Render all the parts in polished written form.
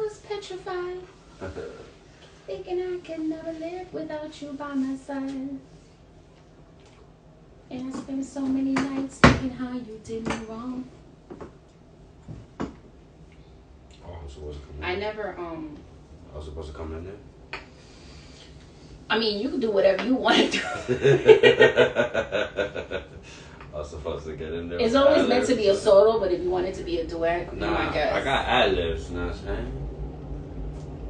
was petrified, thinking I could never live without you by my side. And I spent so many nights thinking how you did me wrong. So what's coming I in? never, I was supposed to come in there? I mean, you can do whatever you want to do. I was supposed to get in there. It's always meant to be a solo, but if you want it to be a duet, nah, I guess. I got ad-libs, you know what I'm saying?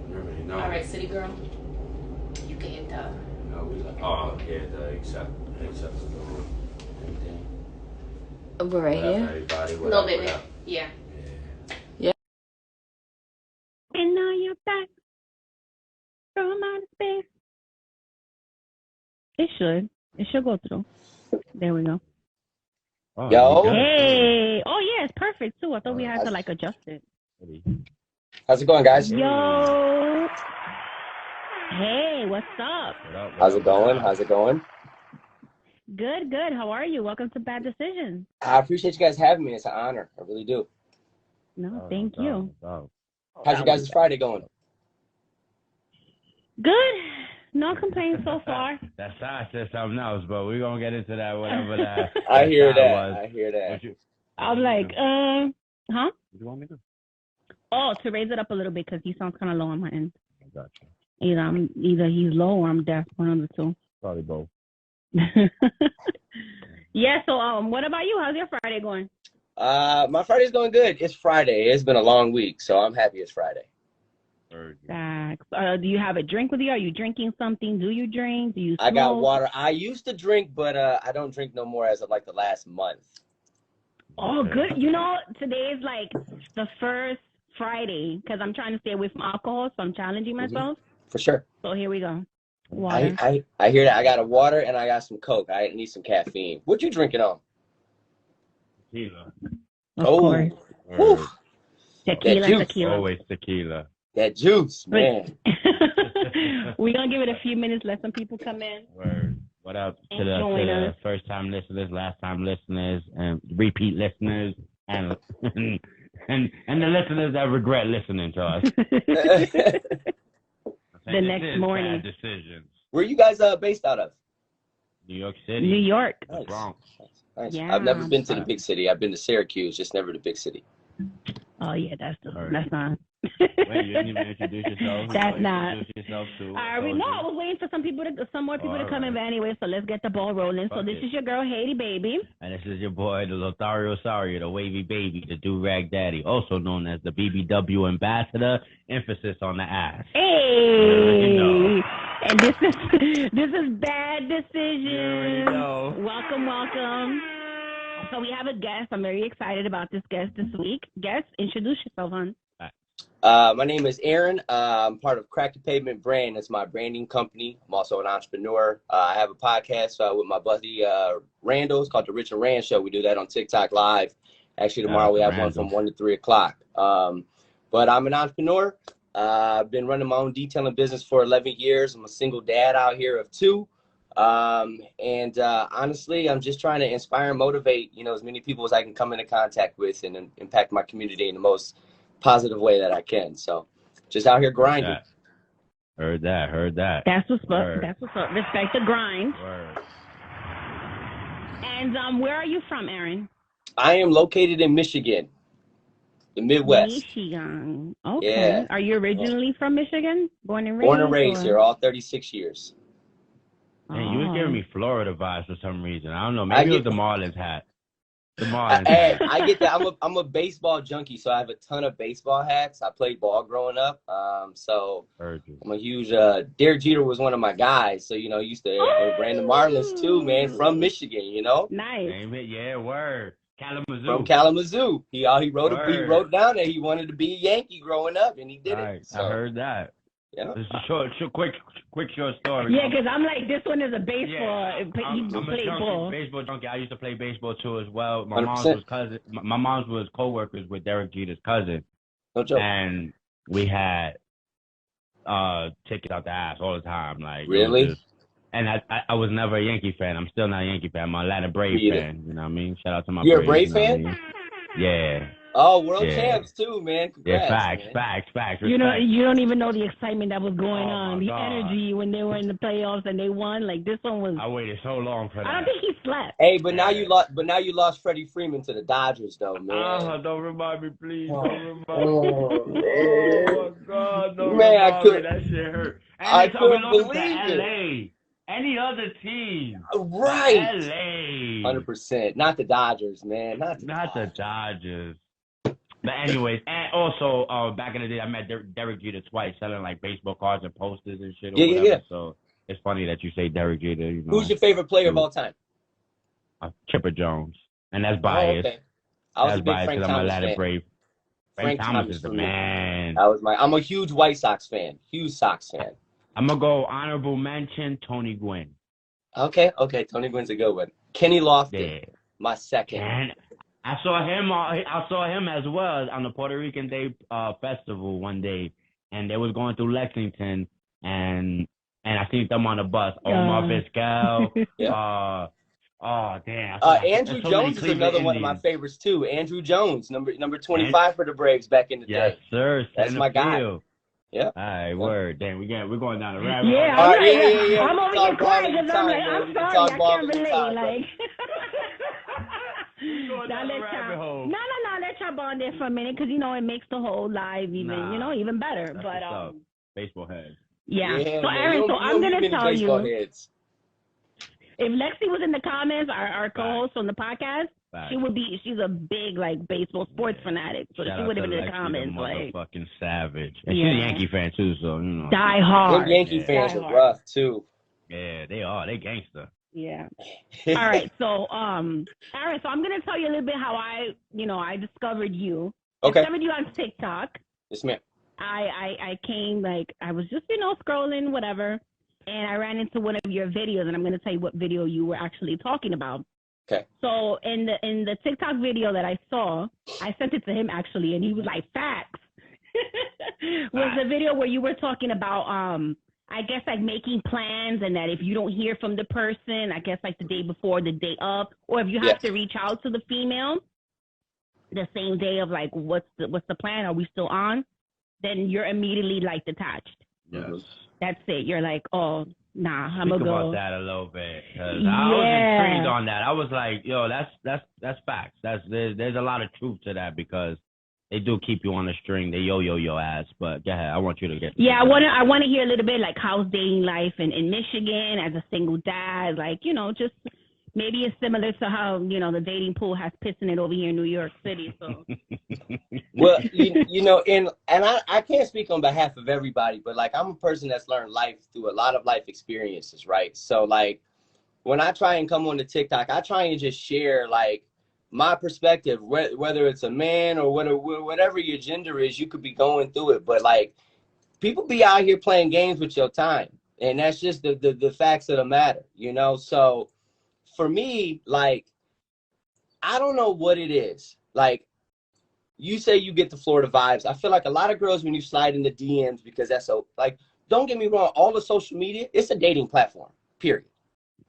You already know. Alright, City Girl. You can hit the... No, we like, oh, yeah, the accept everything. We're right Whatever, here. everybody, No, whatever, baby. whatever. Yeah. And now you're back from outer space. It should. It should go through. There we go. Oh, Yo. Hey. Oh, yeah, it's perfect, too. I thought we had to, like, adjust it. How's it going, guys? Yo. Hey, what's up? How's it going? How's it going? Good, good. How are you? Welcome to Bad Decisions. I appreciate you guys having me. It's an honor. I really do. No, thank you. How's you guys' Friday going? Good. No complaints so far. That side said something else, but we're gonna get into that whatever that. I hear side that. was. I hear that. I'm like, huh? What do you want me to do? Oh, to raise it up a little bit because he sounds kind of low on my end. I got you. Either he's low or I'm deaf. One of the two. Probably both. Yeah. So what about you? How's your Friday going? My Friday's going good. It's Friday. It's been a long week, so I'm happy it's Friday. Facts. Do you have a drink with you? Are you drinking something? Do you drink? Do you smoke? I got water. I used to drink, but I don't drink no more as of like the last month. Oh, good. You know, today is like the first Friday because I'm trying to stay away from alcohol, so I'm challenging myself. For sure. So here we go. Water. I hear that. I got a water and I got some Coke. I need some caffeine. What you drinking on? Tequila. Of course. Whew. Tequila, juice. tequila. Always tequila. That juice, man. We're going to give it a few minutes, let some people come in. Word. What up to And the join us. first time listeners, last time listeners, and repeat listeners, and and the listeners that regret listening to us. The next morning. Bad decisions. Where you guys based out of? New York City. New York. Nice. Bronx. Nice. Yeah. I've never been to the big city. I've been to Syracuse, just never the big city. Oh, yeah, that's Alright. not. Wait, you didn't even introduce yourself. That's not. Introduce yourself too. No, I was waiting for some more people to come in. But anyway, so let's get the ball rolling. So Fuck this it. is your girl, Haiti Baby. And this is your boy, the Lothario Sario, the wavy baby, the do-rag daddy, also known as the BBW ambassador, emphasis on the ass. Hey, You know. and this is Bad You already Decisions. know. Welcome. So we have a guest. I'm very excited about this guest this week. Guest, introduce yourself, hon. My name is Aaron. I'm part of Crack the Pavement Brand. It's my branding company. I'm also an entrepreneur. I have a podcast with my buddy Randall. It's called The Rich and Rand Show. We do that on TikTok Live. Actually, tomorrow we have one from 1 to 3 o'clock. But I'm an entrepreneur. I've been running my own detailing business for 11 years. I'm a single dad out here of 2. Honestly, I'm just trying to inspire and motivate, as many people as I can come into contact with and impact my community in the most positive way that I can. So just out here grinding. Heard that. That's what's up. Word. That's what's up. Respect the grind. Word. And where are you from, Aaron? I am located in Michigan, the Midwest. Michigan. Okay. Yeah. Are you originally from Michigan? Born and raised? Born and raised or- here, all 36 years. Man, you was Oh. giving me Florida vibes for some reason. I don't know. Maybe it was the Marlins hat. The Marlins Hey, hat. I get that. I'm a baseball junkie, so I have a ton of baseball hats. I played ball growing up, so Heard you. I'm a huge. Derek Jeter was one of my guys, so used to brand the Marlins too, man, from Michigan, Nice. Name it, yeah, word. Kalamazoo. from Kalamazoo. He wrote Word. down that he wanted to be a Yankee growing up, and he did Right, it. So, I heard that. yeah. This is a quick short story. Yeah, because I'm like, this one is a baseball. I'm You a play junkie, ball. baseball junkie. I used to play baseball too as well. My 100%. mom's was co-workers with Derek Jeter's cousin, No joke. and we had tickets out the ass all the time. Like, it was Really? just- and I was never a Yankee fan. I'm still not a Yankee fan. I'm a Atlanta Brave Me either. fan. You know what I mean? Shout out to my You're a Braves, Brave you know what I mean? Yeah. Oh, world Yeah. champs too, man. Yeah, Congrats, facts. You know, Respect. you don't even know the excitement that was going Oh, on, my the God. energy when they were in the playoffs and they won. Like this one was. I waited so long for that. I don't think he slept. Hey, but now Yeah. you lost. But now you lost Freddie Freeman to the Dodgers, though, man. Don't remind me, please. Don't remind me. Oh, man. Oh, my God. Don't Man, I remind me. could- That shit hurt. And I we couldn't lost to believe it. LA. Any other team. Right. LA. 100%. Not the Dodgers, man. Not the Dodgers. But anyways, and also back in the day, I met Derek Jeter twice, selling like baseball cards and posters and shit. Or Yeah, yeah, whatever. yeah. So it's funny that you say Derek Jeter. You know, Who's your favorite player of all time? Chipper Jones, and that's Oh, biased. okay. I was That's a big biased Frank because I'm a Thomas Atlanta fan. Brave. Frank Thomas is the for me. man. I'm a huge White Sox fan. Huge Sox fan. I'm gonna go honorable mention Tony Gwynn. Okay. Tony Gwynn's a good one. Kenny Lofton, Yeah. my second. And I saw him as well on the Puerto Rican Day festival one day, and they was going through Lexington, and I seen them on the bus. Omar Vizquel. Yeah. Oh damn. Andrew Jones is another one of my favorites too. Andrew Jones, number 25 for the Braves back in the Yes, day. sir. That's my guy. Yeah. All right, word. Damn, we're going down the rabbit hole. Yeah, All I'm right, like, I'm over here crying because I'm like, man. I'm We can sorry, talk I ball can't relate. anytime, bro. Like, Going down the rabbit hole. No, let y'all bond there for a minute because you know it makes the whole live even better. That's But what's up. Baseball heads. yeah. Yeah, So man. Aaron, You so don't I'm meet gonna many tell baseball you, heads. if Lexi was in the comments, our co-host on the podcast, Facts. she's a big like baseball sports fanatic. So Shout she out would have to been in the Lexi, comments the like motherfucking savage. And Yeah. she's a Yankee fan too, so you know. die Them hard. Yankee Yeah. fans Die are hard. rough too. Yeah, they are. They gangster. Yeah. All right. So Aaron, so I'm gonna tell you a little bit how I discovered you. Okay. Discovered you on TikTok. Yes, ma'am. I came like I was just scrolling whatever, and I ran into one of your videos, and I'm gonna tell you what video you were actually talking about. Okay. So in the TikTok video that I saw, I sent it to him actually, and he was like, "Facts." Was the video where you were talking about I guess like making plans, and that if you don't hear from the person, I guess like the day before, the day of, or if you have to reach out to the female the same day of like what's the plan? Are we still on? Then you're immediately like detached. Yes. That's it. You're like, oh nah, I'm Speak gonna go. about that a little bit, 'cause I was intrigued on that. I was like, yo, that's facts. There's a lot of truth to that because they do keep you on the string. They yo your ass. But go ahead, I want you to get. Yeah, I wanna hear a little bit like how's dating life in Michigan as a single dad. Like just maybe it's similar to how the dating pool has pissing it over here in New York City. So Well, and I can't speak on behalf of everybody, but like I'm a person that's learned life through a lot of life experiences, right? So like when I try and come on to TikTok, I try and just share like my perspective, whether it's a man or whatever your gender is, you could be going through it. But like people be out here playing games with your time, and that's just the facts of the matter, So for me, like I don't know what it is. Like you say you get the Florida vibes. I feel like a lot of girls when you slide in the DMs because that's so like. Don't get me wrong. All the social media, it's a dating platform. Period.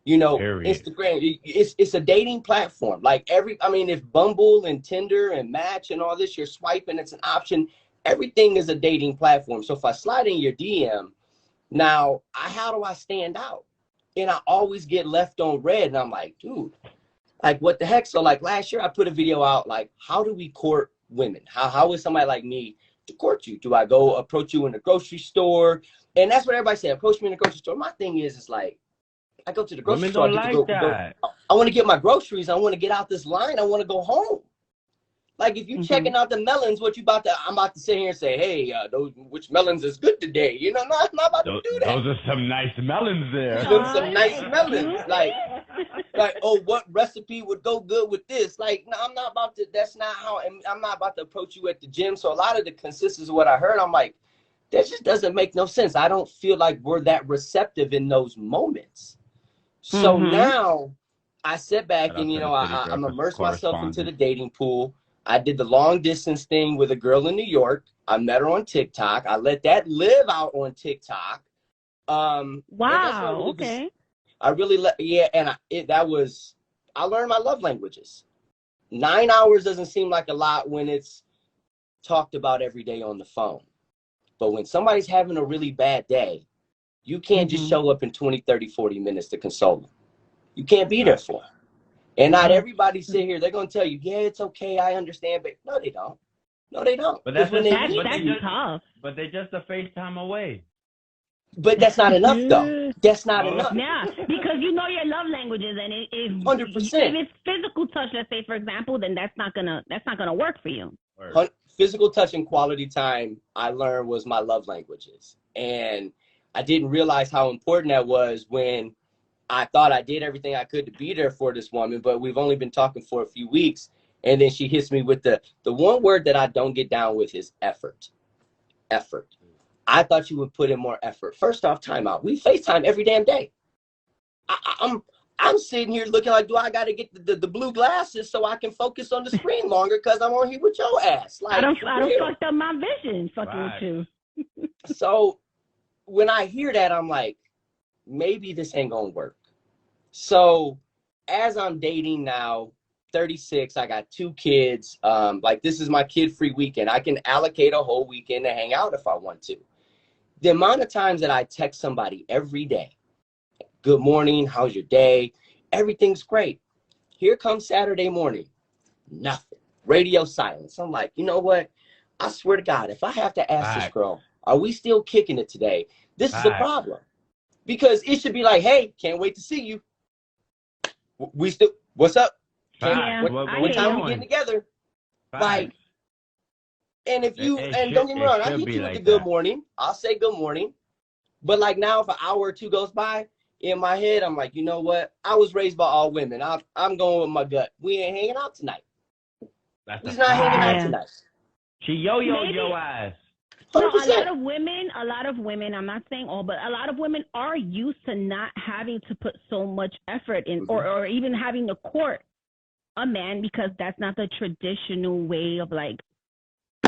Period. Instagram, it's a dating platform. Like if Bumble and Tinder and Match and all this, you're swiping, it's an option. Everything is a dating platform. So if I slide in your DM, now how do I stand out? And I always get left on red. And I'm like, dude, like what the heck? So like last year I put a video out, like, how do we court women? How is somebody like me to court you? Do I go approach you in the grocery store? And that's what everybody said. Approach me in the grocery store. My thing is like, I go to the grocery store. Women don't like that. I want to get my groceries. I want to get out this line. I want to go home. Like if you checking out the melons, I'm about to sit here and say, hey, which melons is good today? I'm not about to do that. Those are some nice melons there. Those are some nice melons. Like, oh, what recipe would go good with this? Like, no, I'm not about to. That's not how. I'm not about to approach you at the gym. So a lot of the consistency of what I heard, I'm like, that just doesn't make no sense. I don't feel like we're that receptive in those moments. So now I sit back and, I'm immerse myself into the dating pool. I did the long distance thing with a girl in New York. I met her on TikTok. I let that live out on TikTok. Wow. Okay. I really I learned my love languages. 9 hours doesn't seem like a lot when it's talked about every day on the phone. But when somebody's having a really bad day, you can't just show up in 20, 30, 40 minutes to console them. You can't be there for them. And not everybody sit here, they're going to tell you, yeah, it's okay, I understand. But no, they don't. No, they don't. But that's tough. But they're just a FaceTime away. But that's not enough, though. That's not enough. Yeah, because you know your love languages, and if 100%. If it's physical touch, let's say for example, then that's not gonna work for you. Physical touch and quality time, I learned, was my love languages, and I didn't realize how important that was when I thought I did everything I could to be there for this woman, but we've only been talking for a few weeks, and then she hits me with the one word that I don't get down with is effort. Effort. I thought you would put in more effort. First off, timeout. We FaceTime every damn day. I'm sitting here looking like, do I got to get the blue glasses so I can focus on the screen longer because I'm on here with your ass? Like, I don't fucked up my vision fucking with you. So when I hear that, I'm like, maybe this ain't gonna work. So as I'm dating now, 36, I got 2 kids. Like, this is my kid-free weekend. I can allocate a whole weekend to hang out if I want to. The amount of times that I text somebody every day, good morning, how's your day? Everything's great. Here comes Saturday morning, nothing. Radio silence. I'm like, you know what? I swear to God, if I have to ask this girl, are we still kicking it today? This is a problem. Because it should be like, hey, can't wait to see you. We still, what's up? What time we getting together? Like, and if you, don't get me wrong, I hit you with the good morning. I'll say good morning. But like now, if an hour or two goes by, in my head, I'm like, you know what? I was raised by all women. I'm going with my gut. We ain't hanging out tonight. We're not hanging out tonight. She yo-yoed your ass. No, a lot of women, I'm not saying all, but a lot of women are used to not having to put so much effort in, or even having to court a man, because that's not the traditional way of, like,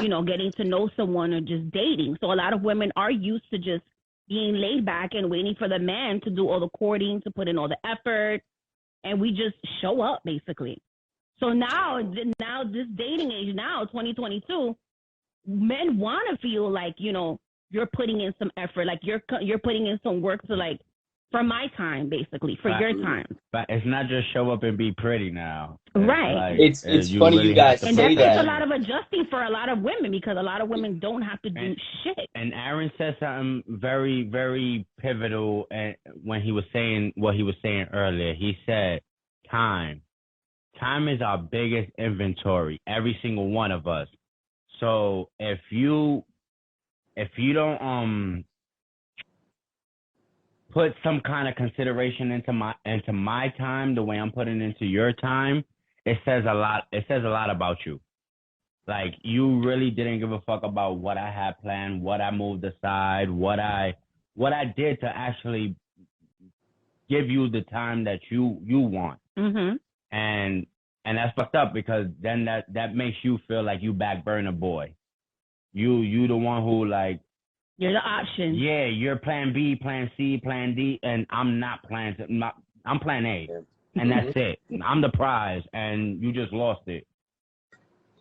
you know, getting to know someone or just dating. So a lot of women are used to just being laid back and waiting for the man to do all the courting, to put in all the effort, and we just show up, basically. So now this dating age now, 2022, men want to feel like, you know, you're putting in some effort, like you're putting in some work to, like, for my time, basically, for your time. But it's not just show up and be pretty now. Right. Like, it's funny really you guys say that. And that takes a lot of adjusting for a lot of women, because a lot of women don't have to do shit. And Aaron said something very, very pivotal when he was saying what he was saying earlier. He said, time. Time is our biggest inventory, every single one of us. So if you don't put some kind of consideration into my time the way I'm putting into your time, it says a lot. It says a lot about you. Like, you really didn't give a fuck about what I had planned, what I moved aside, what I did to actually give you the time that you want. Mm-hmm. And that's fucked up, because then that makes you feel like you back burner boy. You the one who, like, you're the option. Yeah, you're plan B, plan C, plan D, and I'm not plan C. I'm plan A, and that's it. I'm the prize, and you just lost it.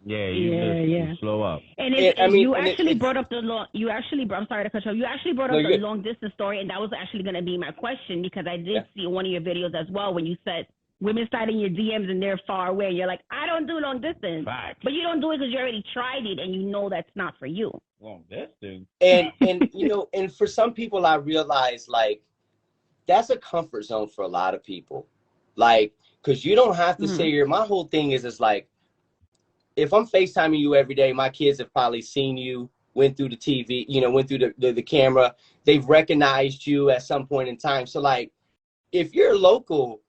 Yeah, you slow up. And you actually brought up the long. I'm sorry to cut you off. You actually brought up the long distance story, and that was actually going to be my question, because I did see one of your videos as well when you said women sliding your DMs and they're far away. You're like, I don't do long distance. Fact. But you don't do it because you already tried it and you know that's not for you. Long distance. And you know, and for some people, I realize, like, that's a comfort zone for a lot of people. Like, because you don't have to say my whole thing is like, if I'm FaceTiming you every day, my kids have probably seen you, went through the TV, you know, went through the camera. They've recognized you at some point in time. So, like, if you're local,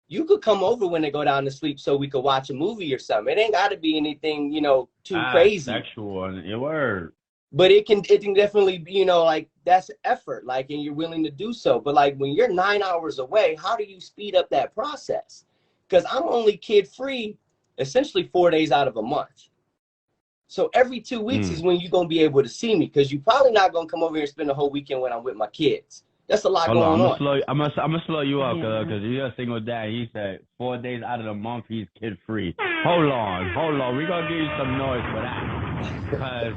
you could come over when they go down to sleep so we could watch a movie or something. It ain't got to be anything, you know, too crazy. Sexual, your word. But it can definitely be, you know, like, that's effort, like, and you're willing to do so. But, like, when you're 9 hours away, how do you speed up that process? Because I'm only kid-free essentially 4 days out of a month. So every 2 weeks is when you're going to be able to see me, because you're probably not going to come over here and spend the whole weekend when I'm with my kids. That's a lot Hold on, going on. I'm gonna slow you up, Yeah. because you're a single dad. He said 4 days out of the month he's kid free. Hold on. We're gonna give you some noise for that,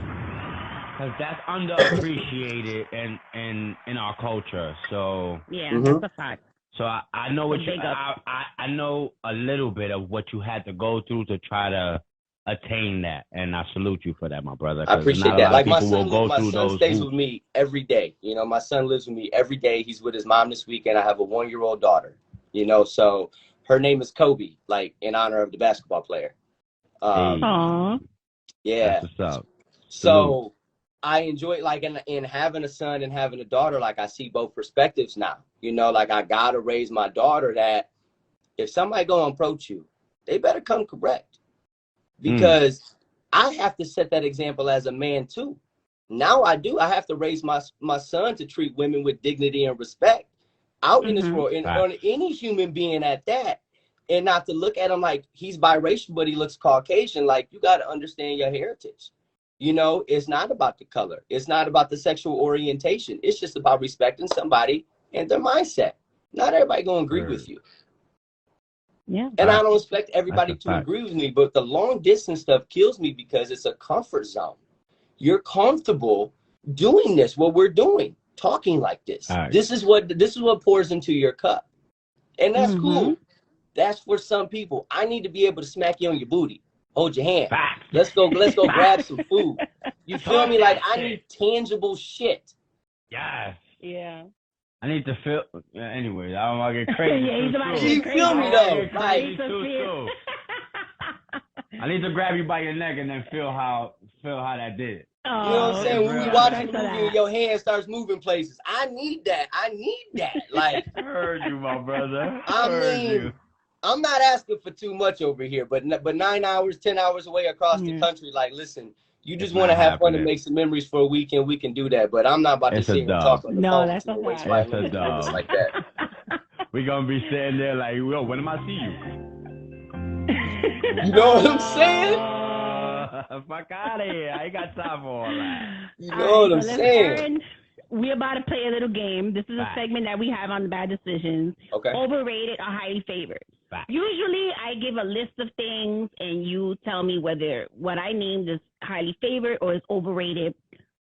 because that's underappreciated in our culture. So Yeah, Mhm. that's a fact. so I know what you Big up. I know a little bit of what you had to go through to try to attain that, and I salute you for that, my brother. I 'cause appreciate not a that. lot Like of my people son, will go through those stays hoops. with me every day. You know, my son lives with me every day. He's with his mom this weekend. I have a 1-year-old daughter. You know, so her name is Kobe, like in honor of the basketball player. Hey. Aw. Yeah. That's what's up. So I enjoy like in having a son and having a daughter. Like I see both perspectives now. You know, like I gotta raise my daughter that if somebody gonna approach you, they better come correct, because I have to set that example as a man too. Now I have to raise my son to treat women with dignity and respect out in this world, and on any human being at that, and not to look at him like he's biracial, but he looks Caucasian. Like, you got to understand your heritage. You know, it's not about the color. It's not about the sexual orientation. It's just about respecting somebody and their mindset. Not everybody gonna agree with you. Yeah. And I don't expect everybody That's a to fact. agree with me, but the long distance stuff kills me because it's a comfort zone. You're comfortable doing this, what we're doing, talking like this. All right. This is what pours into your cup. And that's cool. That's for some people. I need to be able to smack you on your booty, hold your hand. Facts. Let's go grab some food. You feel me? Like, I need tangible shit. Yes. Yeah. I need to feel. Anyway, I don't want to get crazy. Yeah, he's too about to soon. You get feel me I don't though? wanna get crazy Like, too soon. I need to grab you by your neck and then feel how that did. you know what I'm saying? When we real. watch Thanks the for movie that. and your hand starts moving places, I need that. Like, I heard you, my brother. I heard mean, you. I'm not asking for too much over here, but 9 hours, 10 hours away across the country, like, listen, you just It's want to not have fun and happening. make some memories for a weekend, we can do that. But I'm not about to It's a sit here and dub. talk on the No, phone that's to a waste fact. my It's a living minutes dub. like that. We gonna be sitting there like, yo, when am I see you? You know what I'm saying? Fuck out of here. I ain't got time for all that. You know what I'm saying? We're about to play a little game. This is a Fact. segment that we have on the Bad Decisions. Okay. Overrated or highly favored. Fact. Usually I give a list of things and you tell me whether what I named is highly favored or is overrated.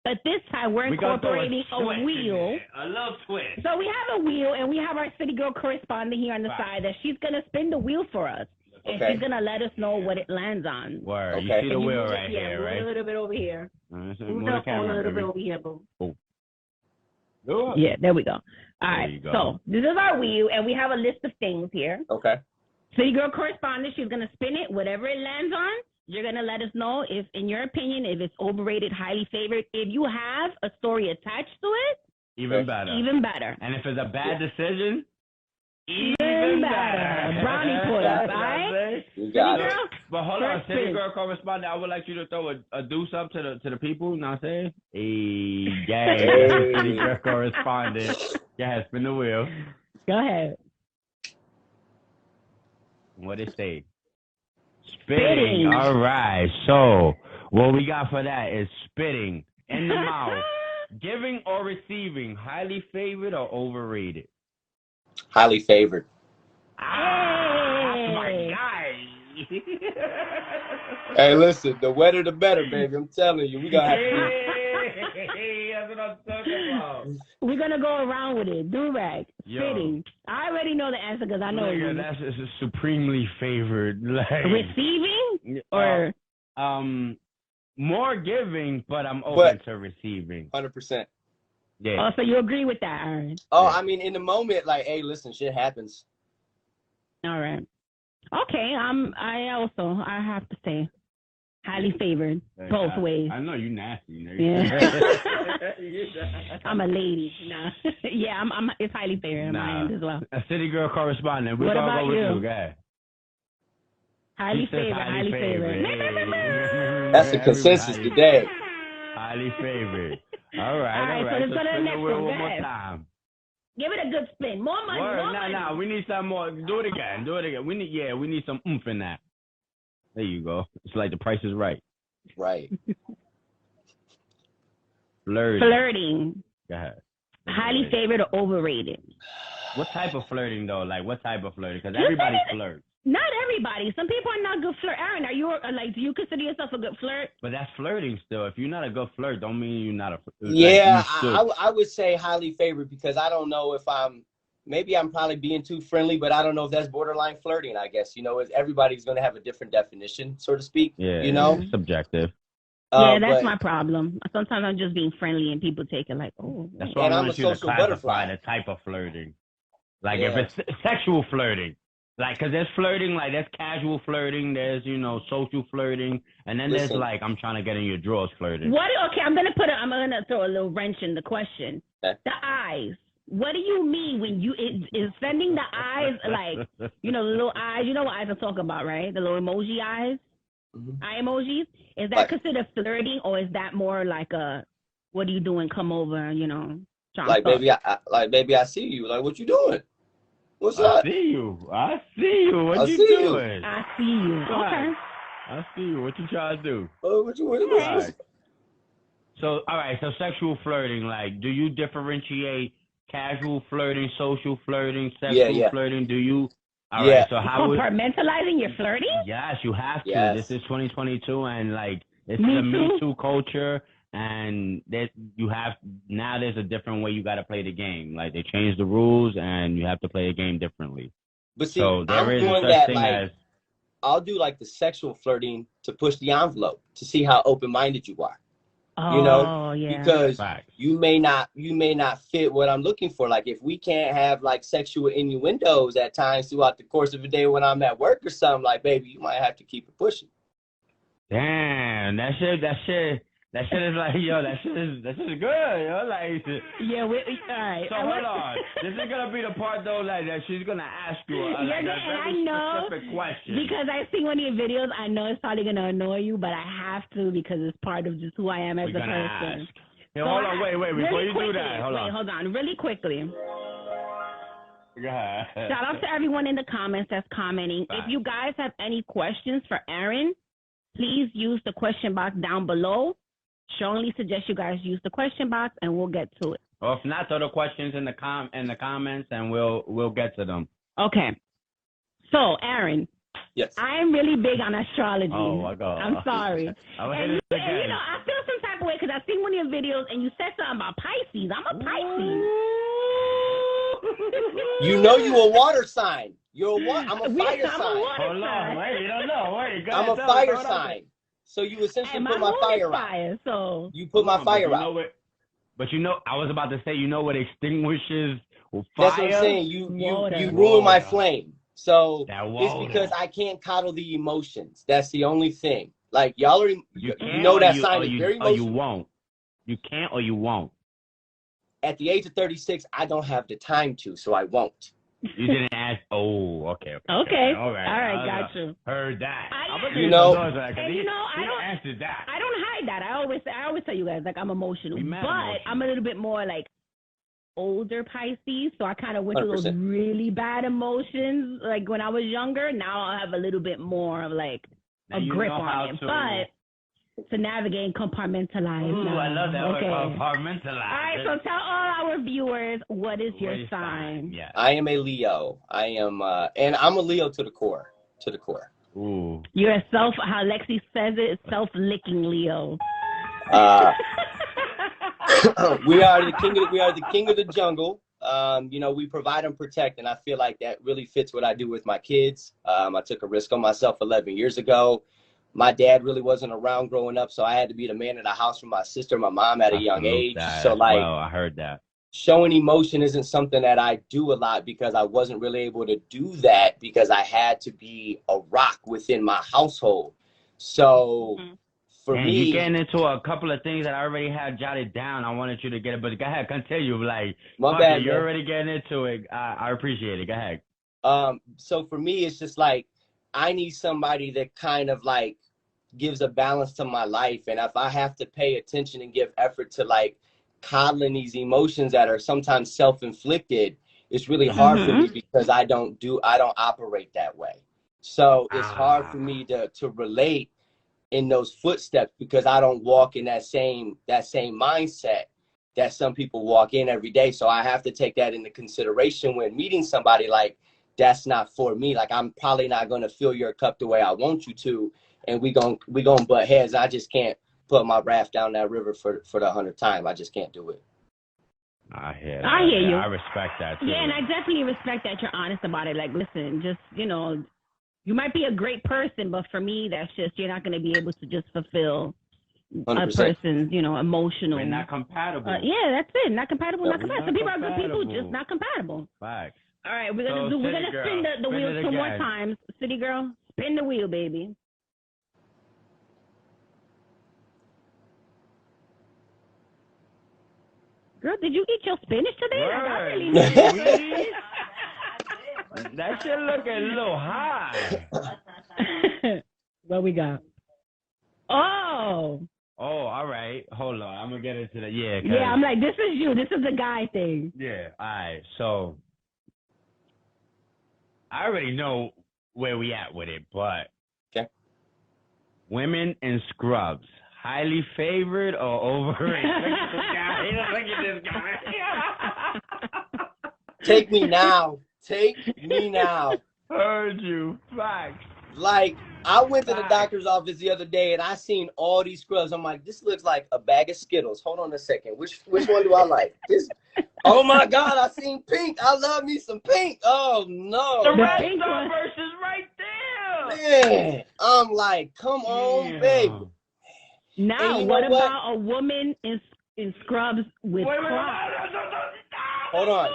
But this time we're We gonna throw incorporating a twist in wheel. there. A little twist. So we have a wheel and we have our City Girl correspondent here on the Fact. side that she's going to spin the wheel for us. And Okay. she's going to let us know what it lands on. Word. Okay. You see the And you wheel move it- right here, move it right? a little bit over here. Move Move the the phone a camera, little bit baby. over here, boo. Do it. Yeah, there we go. All There right. you go. So this is our wheel, and we have a list of things here. Okay. City Girl correspondent, she's gonna spin it. Whatever it lands on, you're gonna let us know if, in your opinion, if it's overrated, highly favored. If you have a story attached to it, Even better. even better. And if it's a bad decision, Even even better. better. Brownie points, You know what I'm right? saying? You City got it. Girl, But hold on, First City spin. Girl correspondent, I would like you to throw a deuce up to the people, you know what I'm saying? Hey, yeah, City Girl correspondent. Yeah, spin the wheel. go ahead. What it say? Spitting. All right. So what we got for that is spitting in the mouth. Giving or receiving, highly favored or overrated? Highly favored. That's my Hey. guy. Hey, listen, the wetter the better, baby. I'm telling you, we gotta have to. Hey, that's what I'm talking about. We're gonna go around with it. Do-rag. Yo. Spitting. I already know the answer because I know Nigga, you. that's just supremely favored. Like Receiving or more giving, but I'm open to receiving. 100%. Yeah. oh, so you agree with that, Aaron? Oh, Yeah. I mean, in the moment, like, hey, listen, shit happens. All right. Okay. I have to say highly favored both ways. I know you nasty. Nigga. Yeah. I'm a lady. Nah. Yeah, I'm it's highly favored on my end as well. A City Girl correspondent. We're What gonna about go with you? you. Go ahead. Highly She says favored, highly favored. Hey. That's the consensus Everybody. today. Highly favored. All right, All right, all so right. let's go to the spin next wheel one. one Go more ahead. time. Give it a good spin. More money, Word. more money. No, we need some more. Do it again. We need some oomph in that. There you go. It's like the Price is Right. Right. Flirting. Flirting. Go ahead. Highly favored or overrated? What type of flirting though? Like what type of flirting? Because everybody flirts. Not everybody. Some people are not good flirt. Aaron, are you like? Do you consider yourself a good flirt? But that's flirting still. If you're not a good flirt, don't mean you're not a. Yeah, I would say highly favored because I don't know if maybe I'm probably being too friendly, but I don't know if that's borderline flirting. I guess everybody's going to have a different definition, so to speak. Yeah, It's subjective. Yeah, that's my problem. Sometimes I'm just being friendly and people take it like, oh. That's why I want you to classify the type of flirting. Like if it's sexual flirting. Like, cause there's flirting, like there's casual flirting, there's social flirting, and then there's like I'm trying to get in your drawers flirting. Okay, I'm gonna throw a little wrench in the question. Okay. The eyes. What do you mean when is sending the eyes like the little eyes? You know what eyes I'm talking about, right? The little emoji eyes, eye emojis. Is that considered flirting, or is that more like a what are you doing? Come over, Like baby, I see you. Like what you doing? What's up? I see you. What you doing? I see you. Okay. I see you. What you trying to do? What you right. So, all right. So, sexual flirting. Like, do you differentiate casual flirting, social flirting, sexual flirting? Do you? All right. So, how compartmentalizing your flirting? Yes, you have to. Yes. This is 2022, and like it's the Me Too culture. And there's a different way you got to play the game. Like they changed the rules, and you have to play the game differently. But see, so there is such that, thing as I'll do like the sexual flirting to push the envelope to see how open-minded you are. Oh, because you may not fit what I'm looking for. Like if we can't have like sexual innuendos at times throughout the course of a day when I'm at work or something, like baby, you might have to keep it pushing. Damn, that shit. That shit is like, that shit is good, like. Yeah, all right. So hold on. This is gonna be the part though, like that she's gonna ask you a very specific question. Because I see one of your videos, I know it's probably gonna annoy you, but I have to because it's part of just who I am as a person. Ask. Hey, hold on, wait, before you do that, hold on, really quickly. Go ahead. Shout out to everyone in the comments that's commenting. If you guys have any questions for Aaron, please use the question box down below. Strongly suggest you guys use the question box, and we'll get to it. Or if not, throw the questions in the comments, and we'll get to them. Okay. So, Aaron. Yes. I am really big on astrology. Oh my God. I'm sorry. and I feel some type of way because I've seen one of your videos, and you said something about Pisces. I'm a Pisces. You a water sign. I'm a fire sign. Hold on, wait, you don't know. Wait, I'm a fire sign. So you essentially put my fire out. So you put my fire out. But I was about to say, what extinguishes fire? That's what I'm saying. You ruin my flame. So it's because I can't coddle the emotions. That's the only thing. Like y'all already that sign is very emotional. Or you won't. You can't or you won't. At the age of 36, I don't have the time to, so I won't. You didn't ask. Oh, okay. Okay. All right. Got you. Heard that. I don't hide that. I always tell you guys like I'm emotional, but I'm a little bit more like older Pisces, so I kind of went through those really bad emotions like when I was younger. Now I have a little bit more of like a grip on it, but to navigate and compartmentalize. Ooh, I love that word, compartmentalize. All right, so tell all our viewers what is your sign? Yeah. I am a Leo. I am, and I'm a Leo to the core. Ooh. You're how Lexi says it, self-licking Leo. We are the king of the jungle. We provide and protect, and I feel like that really fits what I do with my kids. I took a risk on myself 11 years ago. My dad really wasn't around growing up, so I had to be the man in the house for my sister, my mom at a young age. So I heard that. Showing emotion isn't something that I do a lot because I wasn't really able to do that because I had to be a rock within my household. So for me, you're getting into a couple of things that I already had jotted down. I wanted you to get it, but go ahead, continue. Like, my bad, you're already getting into it. I appreciate it. Go ahead. So for me, it's just like I need somebody that kind of like gives a balance to my life. And if I have to pay attention and give effort to like coddling these emotions that are sometimes self-inflicted, it's really hard for me because I don't operate that way. So it's hard for me to relate in those footsteps because I don't walk in that same mindset. that some people walk in every day. So I have to take that into consideration when meeting somebody. Like, that's not for me. Like, I'm probably not going to fill your cup the way I want you to. And we gonna butt heads. I just can't put my raft down that river for the 100th time. I just can't do it. I hear that. I hear you. I respect that too. Yeah, and I definitely respect that you're honest about it. Like, listen, just, you know, you might be a great person, but for me, that's just, you're not going to be able to just fulfill 100%. A person's, you know, emotional. We're not compatible. Yeah, that's it. Not compatible. Not compatible. Some people are good people, just not compatible. Facts. All right, we're gonna spin the wheel 2 more times. City girl, spin the wheel, baby. Girl, did you eat your spinach today? Right. Like, I really need that shit looking a little high. What we got? Oh, all right. Hold on. I'm going to get into that. Yeah. Yeah, I'm like, this is you. This is the guy thing. Yeah. All right. So, I already know where we at with it, but okay. Women in scrubs, highly favored or overrated? Look at this guy. Take me now. Take me now. Heard you. Facts. Like, I went to the doctor's office the other day and I seen all these scrubs. I'm like, this looks like a bag of Skittles. Hold on a second. Which one do I like? This. Oh my God, I seen pink. I love me some pink. Oh no. The red star versus right there. Man, I'm like, come on, baby. Now, what about a woman in scrubs with Crocs? Hold on.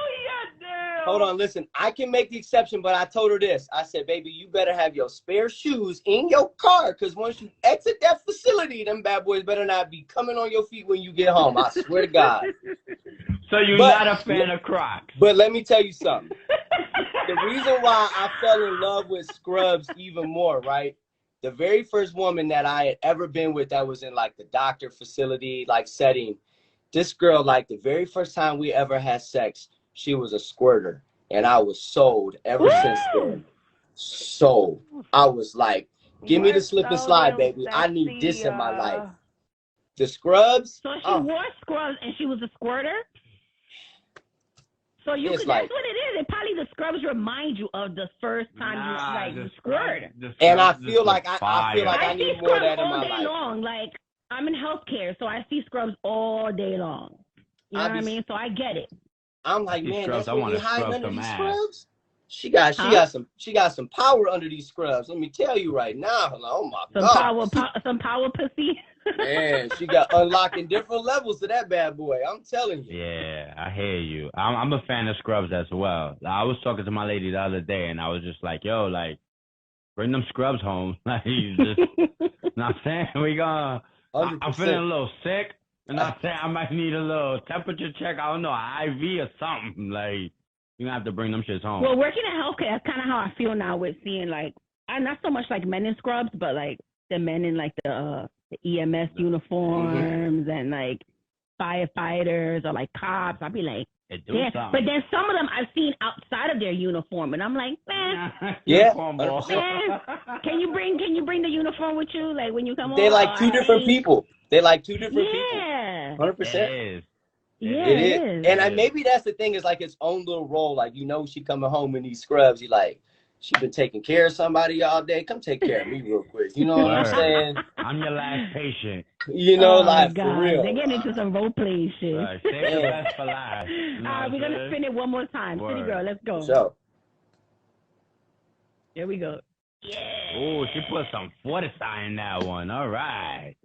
Hold on, listen, I can make the exception, but I told her this. I said, baby, you better have your spare shoes in your car, because once you exit that facility, them bad boys better not be coming on your feet when you get home. I swear to God. So you're not a fan of Crocs. But let me tell you something. The reason why I fell in love with scrubs even more, right? The very first woman that I had ever been with that was in like the doctor facility, like setting, this girl, like the very first time we ever had sex, she was a squirter, and I was sold ever since then. Sold. I was like, give me the slip and slide, baby. I need this in my life. The scrubs. So she wore scrubs, and she was a squirter? So you could, that's what it is. It probably the scrubs remind you of the first time you squirt. And I feel like I need more of that in my life. All day long. Like, I'm in healthcare, so I see scrubs all day long. You know what I mean? So I get it. I'm like, man, scrubs, that's what we hiding under these scrubs. She got some power under these scrubs. Let me tell you right now. Oh my God. Some power pussy. Man, she got unlocking different levels to that bad boy. I'm telling you. Yeah, I hear you. I'm a fan of scrubs as well. I was talking to my lady the other day, and I was just like, yo, like, bring them scrubs home. Like, you just, not saying we gonna. I'm feeling a little sick. And I say I might need a little temperature check. I don't know, an IV or something. Like, you gonna have to bring them shits home. Well, working in healthcare, that's kind of how I feel now with seeing, like, not so much like men in scrubs, but like the men in like the EMS uniforms and like firefighters or like cops. I'd be like, yeah. But then some of them I've seen outside of their uniform, and I'm like, man, yeah. Man, can you bring the uniform with you, like when you come home? They're like two different people. They're like two different people. 100%. Yeah, it is. And maybe that's the thing, is like its own little role. Like, you know, she coming home in these scrubs. You like, she been taking care of somebody all day. Come take care of me real quick. You know what I'm saying? I'm your last patient. You know, like, for real. They're getting into some role play shit. Right, save the best for last. All right, we're gonna spin it one more time. Word. City girl, let's go. So. Here we go. Yeah. Oh, she put some fortify in that one. All right.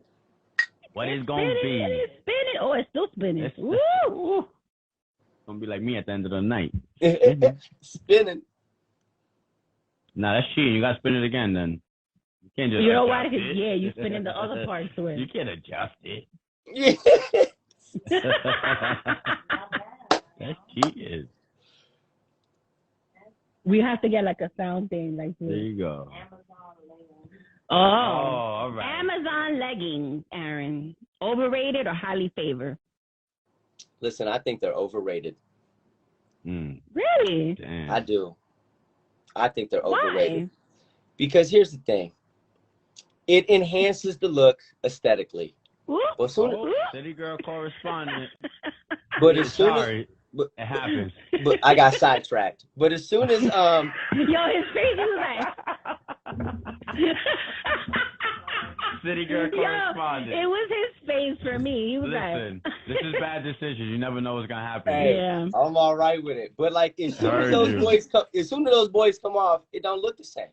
What is gonna be? Spin it. Oh, it's still spinning. Woo! It's gonna be like me at the end of the night. Spinning. Nah, that's cheating. You gotta spin it again then. You can't just. You know why? Because you spinning the other parts to it. You can't adjust it. Yeah. That's cheating. We have to get like a sound thing like this. There you go. Oh, all right. Amazon leggings, Aaron. Overrated or highly favored? Listen, I think they're overrated. Really? Damn. I do. I think they're overrated. Why? Because here's the thing. It enhances the look aesthetically. But soon, City girl correspondent. but as soon as, Sorry, but, it happens. but I got sidetracked. But as soon as Yo, his face is like. City girl correspondent. Yo, it was his face for me. He was Listen, this is bad decisions. You never know what's gonna happen. Hey, Yeah. I'm all right with it. But like as soon as Heard those you. boys come off, it don't look the same.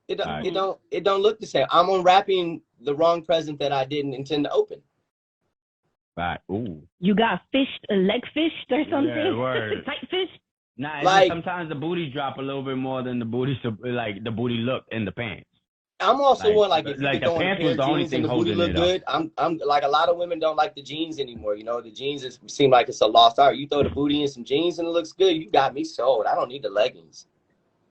It don't Right. it don't look the same. I'm unwrapping the wrong present that I didn't intend to open. Right. Ooh. You got fished, leg fished or something? Yeah, word. Tight fished? Nah, it's Like- just sometimes the booty drop a little bit more than the booty look in the pants. I'm also Like- one like if you like could the throw on a pants pair was of the only jeans thing and the booty holding look it up. good. I'm like a lot of women don't like the jeans anymore. You know, the jeans seem like it's a lost art. You throw the booty in some jeans and it looks good. You got me sold. I don't need the leggings.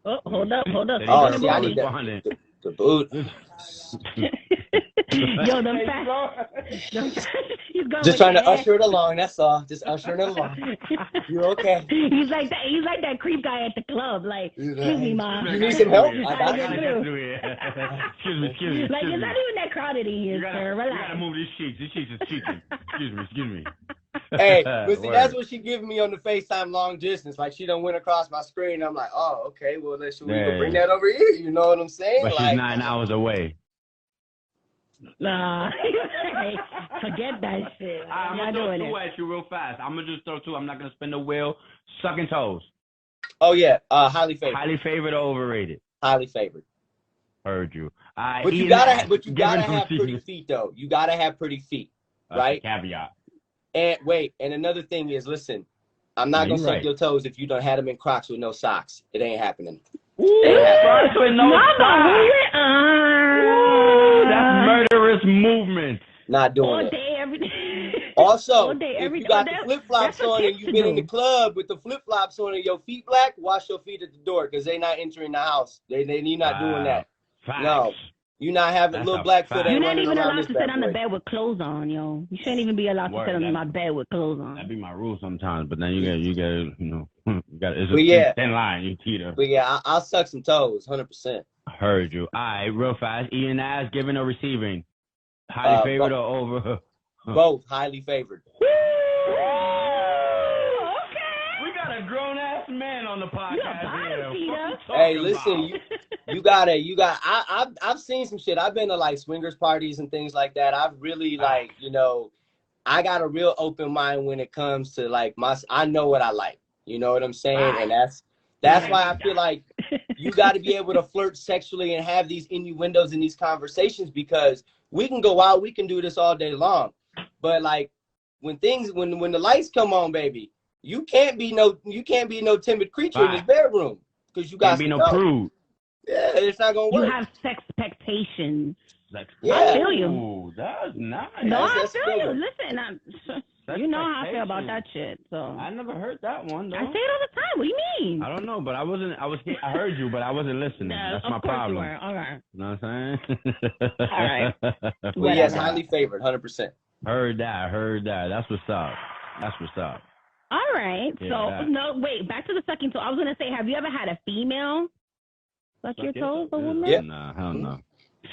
Oh, hold up. City Oh, girl see, I need that. correspondent. The boot. Yo, them fat. He's going Just trying to with the usher it along. That's all. Just ushering it along. You're okay. He's like that. He's like that creep guy at the club. Like, excuse me, ma. You need some help? I I got get you. through. Excuse me. Like, it's not even that crowded in here, You gotta, sir. you Relax. gotta move these cheeks. These cheeks is cheeking. Excuse me. Hey, but see, Word. that's what she giving me on the FaceTime long distance. Like she done went across my screen. I'm like, oh, okay. Well, let's we Yeah. can bring that over here. You know what I'm saying? But like, she's 9 hours away. Nah. Forget that shit. I'm Y'all gonna throw doing two it. at you real fast. I'm gonna just throw two. I'm not gonna spin the wheel. Sucking toes. oh yeah, highly favored. Highly favored or overrated? Highly favored. Heard you. But you gotta have pretty feet though. You gotta have pretty feet, right? Caveat. And wait, and another thing is, listen, I'm not Yeah, gonna you suck right. your toes if you don't have them in Crocs with no socks. It ain't happening. Ooh, Crocs with no socks. That's murderous movement. Not doing All it. day, every day. Also, All day, if every you day. got Oh, the that- flip flops that's on what and kids you've been in do. the club with the flip flops on and your feet black, wash your feet at the door because they not entering the house. You're not doing that. Facts. No. You not having That's little a black fact. foot. You're ain't not running even around allowed this to bad sit on the boy. bed with clothes on, yo. You shouldn't even be allowed to Word, sit on that- my bed with clothes on. That'd be my rule sometimes, but then you got, you got. It's But a yeah. thin line. You teeter. But yeah, I'll suck some toes, 100%. Heard you. All right, real fast. Eating ass, giving or receiving. Highly favored or over? Both highly favored. We got a grown ass man on the podcast You a bottom here. feeder. What you Hey, talking listen, about? you got. I've seen some shit. I've been to like swingers parties and things like that. I've really like, I got a real open mind when it comes to like I know what I like. You know what I'm saying? And that's why I feel like you got to be able to flirt sexually and have these innuendos in these conversations because we can go out, we can do this all day long, but like when the lights come on, baby, you can't be no timid creature in this bedroom because you got Can't be no prude. Yeah, it's not gonna You work. have sex expectations. Yeah. I feel you. Ooh, that's nice. No, I that's feel good. you. Listen, you know how I feel about that shit. So I never heard that one though. I say it all the time. What do you mean? I don't know, but I heard you, but I wasn't listening. That's of my course problem. You were. All right. You know what I'm saying? All right. Well, yes, Whatever. highly favored, 100%. Heard that. That's what's up. All right. Yeah, So that. no, wait. Back to the sucking toe. I was gonna say, have you ever had a female suck your toes, a woman? Yeah. Nah, hell no.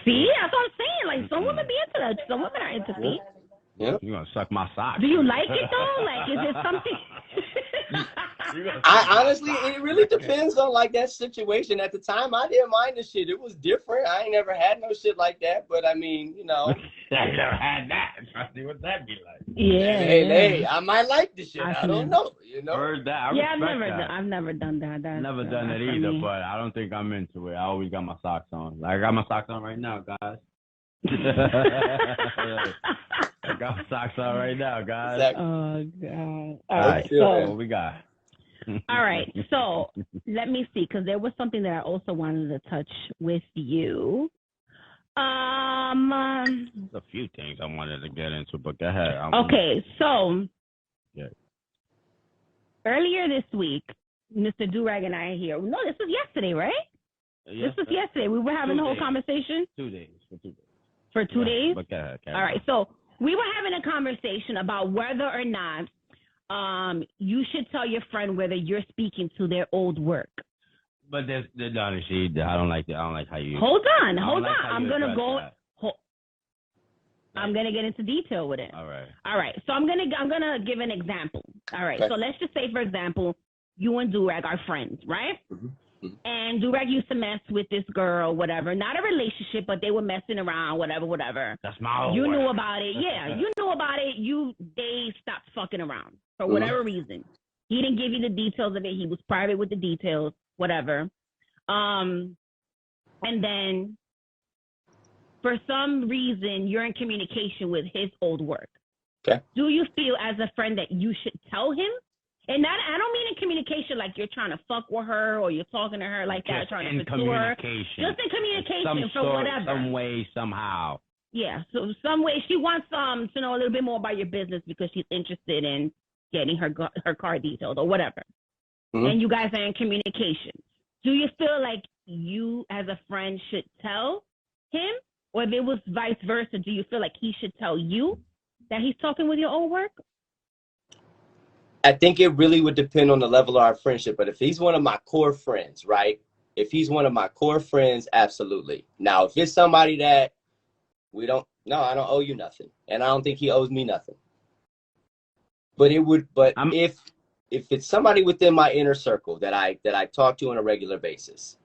See, that's what I'm saying. Like some women be into that. Some women are into feet. Yeah. You gonna suck my socks? Do you like it though? Like, is it something? I honestly, it really depends on like that situation. At the time, I didn't mind the shit. It was different. I ain't never had no shit like that. But I mean, I never had that. Try to see what that be like. Yeah. hey, I might like the shit. I I don't know. Heard that. I Yeah, I've respect never done that. That's, Never done that's it for either, me. but I don't think I'm into it. I always got my socks on. Like, I got my socks on right now, guys. I got my socks on right now, guys. Exactly. Oh god. All All right, right. feel so that. what we got? All right. So let me see, because there was something that I also wanted to touch with you. There's a few things I wanted to get into, but go ahead. Okay, so Yeah. earlier this week, Mr. Durag and I are here. No, this was yesterday, right? Yeah, This was yesterday. We were having the whole 2 days. conversation 2 days. For 2 days. for 2 days. But go ahead, All right. So we were having a conversation about whether or not you should tell your friend whether you're speaking to their old work. But there's honestly, I don't like that. I don't like how you. Hold on. I don't Hold like on. how I'm you going to address go. that. I'm gonna get into detail with it. All right. All right. So I'm gonna give an example. All right. Okay. So let's just say, for example, you and Durag are friends, right? Mm-hmm. And Durag used to mess with this girl, whatever. Not a relationship, but they were messing around, whatever. That's my old You word. knew about it. Yeah, you knew about it. They stopped fucking around for Mm-hmm. whatever reason. He didn't give you the details of it. He was private with the details, whatever. And then for some reason, you're in communication with his old work. Okay. Do you feel as a friend that you should tell him? And that, I don't mean in communication like you're trying to fuck with her or you're talking to her like that, Just trying in to pursue her. communication. Just in communication Some for sort, whatever. some way, somehow. Yeah, so some way she wants to know a little bit more about your business because she's interested in getting her car detailed or whatever. Mm-hmm. And you guys are in communication. Do you feel like you as a friend should tell him? Or if it was vice versa, do you feel like he should tell you that he's talking with your old work? I think it really would depend on the level of our friendship. But if he's one of my core friends, right? If he's one of my core friends, absolutely. Now, if it's somebody that I don't owe you nothing. And I don't think he owes me nothing. But if it's somebody within my inner circle that I talk to on a regular basis,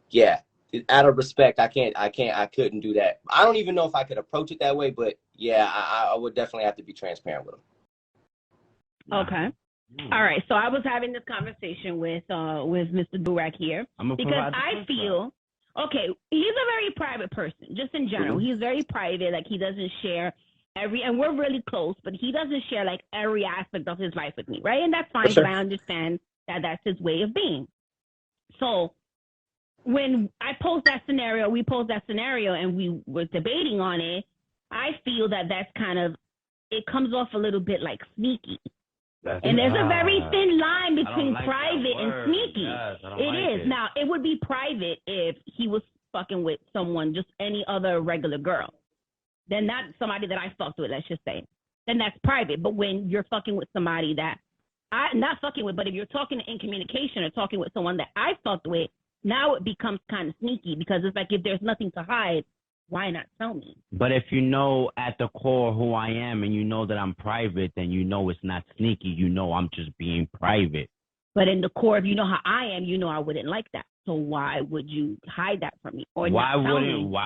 yeah, out of respect, I couldn't do that. I don't even know if I could approach it that way, but yeah, I would definitely have to be transparent with him. Okay. All right. So I was having this conversation with Mr. Durag here because I feel, okay, he's a very private person, just in general. Mm-hmm. He's very private. Like he doesn't share and we're really close, but he doesn't share like every aspect of his life with me, right? And that's fine because I understand that that's his way of being. So when we posed that scenario and we were debating on it, I feel that that's kind of, it comes off a little bit like sneaky. And there's a very thin line between private and sneaky. Yes, it is. Now, it would be private if he was fucking with someone, just any other regular girl. Then not somebody that I fucked with, let's just say. Then that's private. But when you're fucking with somebody that not fucking with, but if you're talking in communication or talking with someone that I fucked with, now it becomes kind of sneaky because it's like if there's nothing to hide, why not tell me? But if you know at the core who I am and you know that I'm private, then you know it's not sneaky. You know I'm just being private. But in the core, if you know how I am, you know I wouldn't like that. So why would you hide that from me? Or why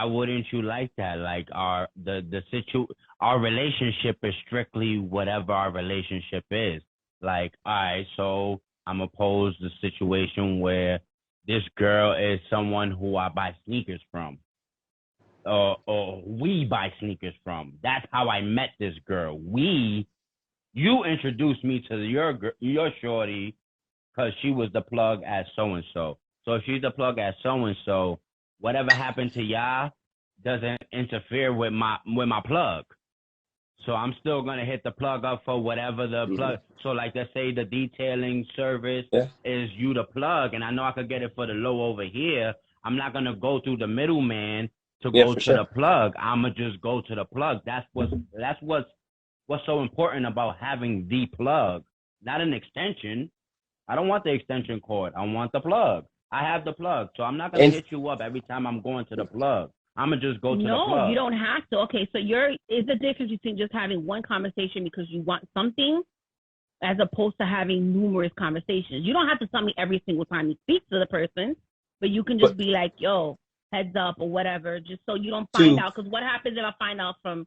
wouldn't you like that? Like our relationship is strictly whatever our relationship is. Like, all right, so I'm opposed to the situation where this girl is someone who I buy sneakers from. Or we buy sneakers from. That's how I met this girl. You introduced me to your shorty because she was the plug at so-and-so. So if she's the plug at so-and-so, whatever happened to y'all doesn't interfere with my plug. So I'm still going to hit the plug up for whatever the plug. So like let's say the detailing service is you the plug, and I know I could get it for the low over here. I'm not going to go through the middleman to go to the plug. I'ma just go to the plug. That's what's so important about having the plug, not an extension. I don't want the extension cord. I want the plug. I have the plug, so I'm not gonna hit you up every time I'm going to the plug. I'ma just go to the plug. No, you don't have to. Okay, so is the difference between just having one conversation because you want something, as opposed to having numerous conversations. You don't have to tell me every single time you speak to the person, but you can just be like, yo, heads up or whatever, just so you don't find out. Because what happens if I find out from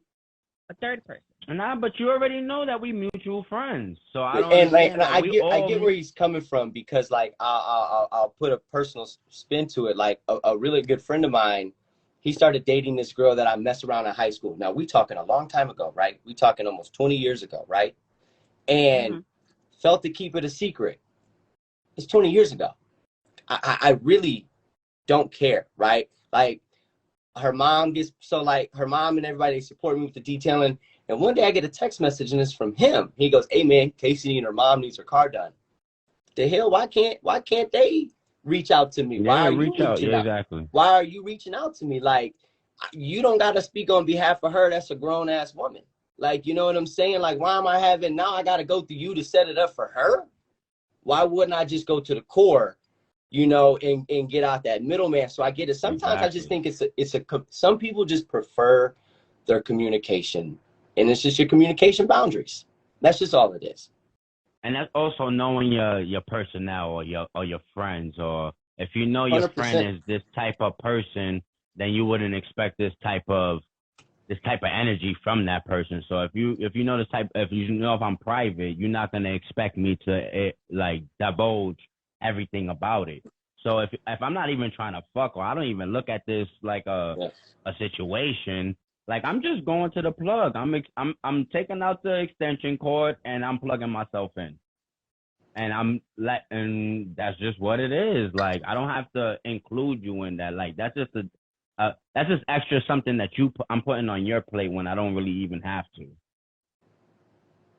a third person? Nah, but you already know that we mutual friends. So I don't. And I get where he's coming from because like I'll put a personal spin to it. Like a really good friend of mine, he started dating this girl that I messed around in high school. Now we talking a long time ago, right? We talking almost 20 years ago, right? And felt to keep it a secret. It's 20 years ago. I really don't care, right? Like her mom and everybody, they support me with the detailing. And one day I get a text message and it's from him. He goes, "Hey man, Casey and her mom needs her car done." The hell, why can't they reach out to me? Why are you reaching out? Exactly. Why are you reaching out to me? Like, you don't got to speak on behalf of her. That's a grown ass woman. Like, you know what I'm saying? Like, why am I I got to go through you to set it up for her? Why wouldn't I just go to the core, and get out that middleman? So I get it. Sometimes I just think some people just prefer their communication. And it's just your communication boundaries. That's just all it is. And that's also knowing your personnel or your friends, or if you know your 100%. friend is this type of person, then you wouldn't expect this type of energy from that person. So if you know if I'm private, you're not gonna expect me to like divulge everything about it. So if I'm not even trying to fuck, or I don't even look at this like a situation, like I'm just going to the plug. I'm taking out the extension cord and I'm plugging myself in. And and that's just what it is. Like I don't have to include you in that. Like that's just extra something that I'm putting on your plate when I don't really even have to.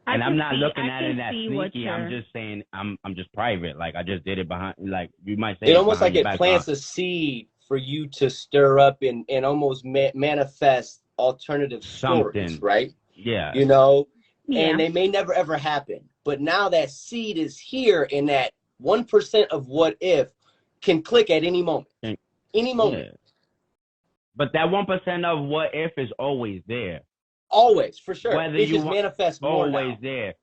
And I'm not looking at it as sneaky. I'm just saying I'm just private. Like I just did it behind. Like you might say it almost like it plants a seed for you to stir up and almost manifest alternative stories, right? Yeah. You know, and they may never ever happen. But now that seed is here, and that 1% of what if can click at any moment. Any moment. Yeah. But that 1% of what if is always there. Always, for sure. Whether it you just manifests more always now. there.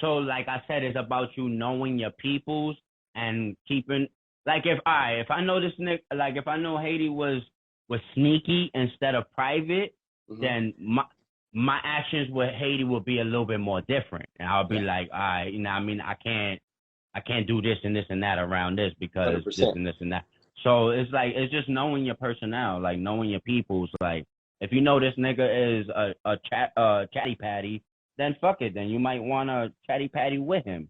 So like I said, it's about you knowing your peoples and keeping, like if I know this nigga, like if I know Haiti was sneaky instead of private, then my actions with Haiti would be a little bit more different. And I'll be like, all right, you know what I mean? I can't do this and this and that around this because 100%. this and this and that. So it's like, it's just knowing your personnel, like knowing your peoples. Like if you know this nigga is a chatty patty, then fuck it. Then you might want to chatty patty with him.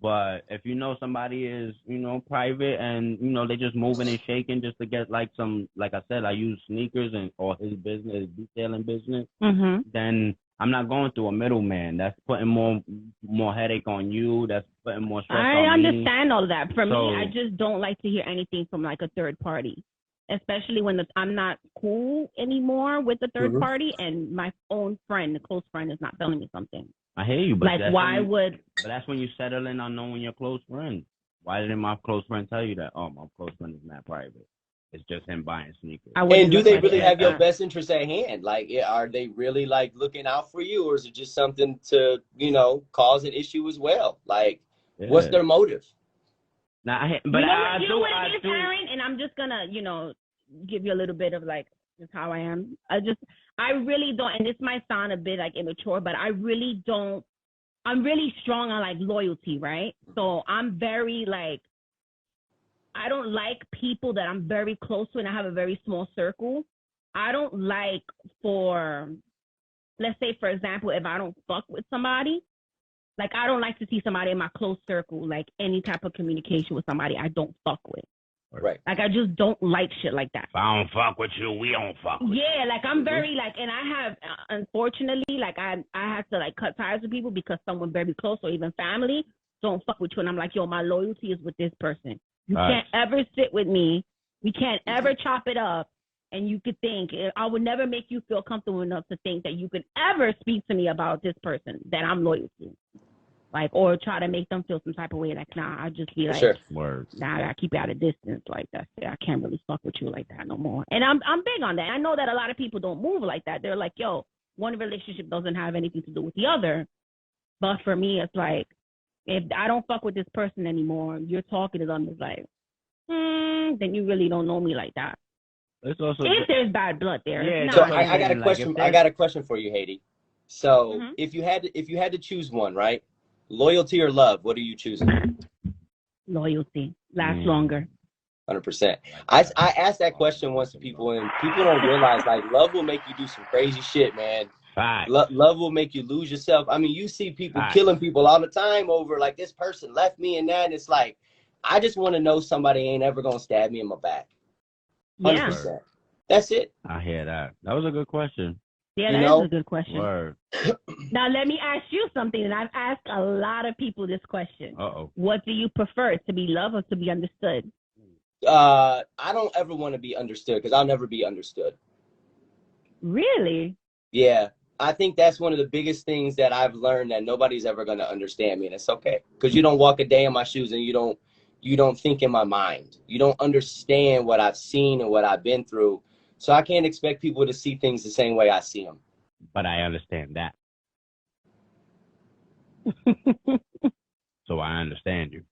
But if you know somebody is, you know, private and, you know, they just moving and shaking just to get like some, like I said, I use sneakers or his business, his detailing business, then I'm not going through a middleman. That's putting more headache on you. That's putting more stress on me. I understand all that. For me, I just don't like to hear anything from like a third party, especially when I'm not cool anymore with the third party and my own friend, the close friend, is not telling me something. I hear you, but like But that's when you settle in on knowing your close friend. Why didn't my close friend tell you that? Oh, my close friend is not private. It's just him buying sneakers. And do they really have your best interest at hand? Like, are they really like looking out for you, or is it just something to, you know, cause an issue as well? Like, what's their motive? Now, I do, and I'm just gonna, you know, give you a little bit of like just how I am. I really don't, and this might sound a bit like immature, but I'm really strong on like loyalty, right? So I'm very like, I don't like people that I'm very close to and I have a very small circle. I don't like let's say for example, if I don't fuck with somebody, like I don't like to see somebody in my close circle, like any type of communication with somebody I don't fuck with. Right. Like I just don't like shit like that. If I don't fuck with you, we don't fuck with you. Yeah, like I'm very like, and I have, unfortunately, like I have to like cut ties with people because someone very close or even family don't fuck with you. And I'm like, yo, my loyalty is with this person. You can't ever sit with me. We can't ever chop it up. And you could think, I would never make you feel comfortable enough to think that you could ever speak to me about this person that I'm loyal to. Like, or try to make them feel some type of way. Like, nah, I just be like, nah, I keep you at a distance. Like, that's it. I can't really fuck with you like that no more. And I'm big on that. I know that a lot of people don't move like that. They're like, yo, one relationship doesn't have anything to do with the other. But for me, it's like, if I don't fuck with this person anymore, you're talking to them, it's like, then you really don't know me like that. It's also if there's bad blood there. Yeah. So I got a question. I got a question for you, Haiti. So if you had to choose one, right? Loyalty or love? What are you choosing? Loyalty lasts longer. 100%. I asked that question once to people, and people don't realize like love will make you do some crazy shit, man. Love will make you lose yourself. I mean, you see people killing people all the time over like this person left me and that. And it's like, I just want to know somebody ain't ever gonna stab me in my back. 100%. Yeah. That's it. I hear that. That was a good question. Yeah, that is a good question. Word. Now, let me ask you something, and I've asked a lot of people this question. Uh-oh. What do you prefer, to be loved or to be understood? I don't ever want to be understood because I'll never be understood. Really? Yeah. I think that's one of the biggest things that I've learned, that nobody's ever going to understand me, and it's okay. Because you don't walk a day in my shoes and you don't think in my mind. You don't understand what I've seen and what I've been through. So I can't expect people to see things the same way I see them. but I understand that. So I understand you.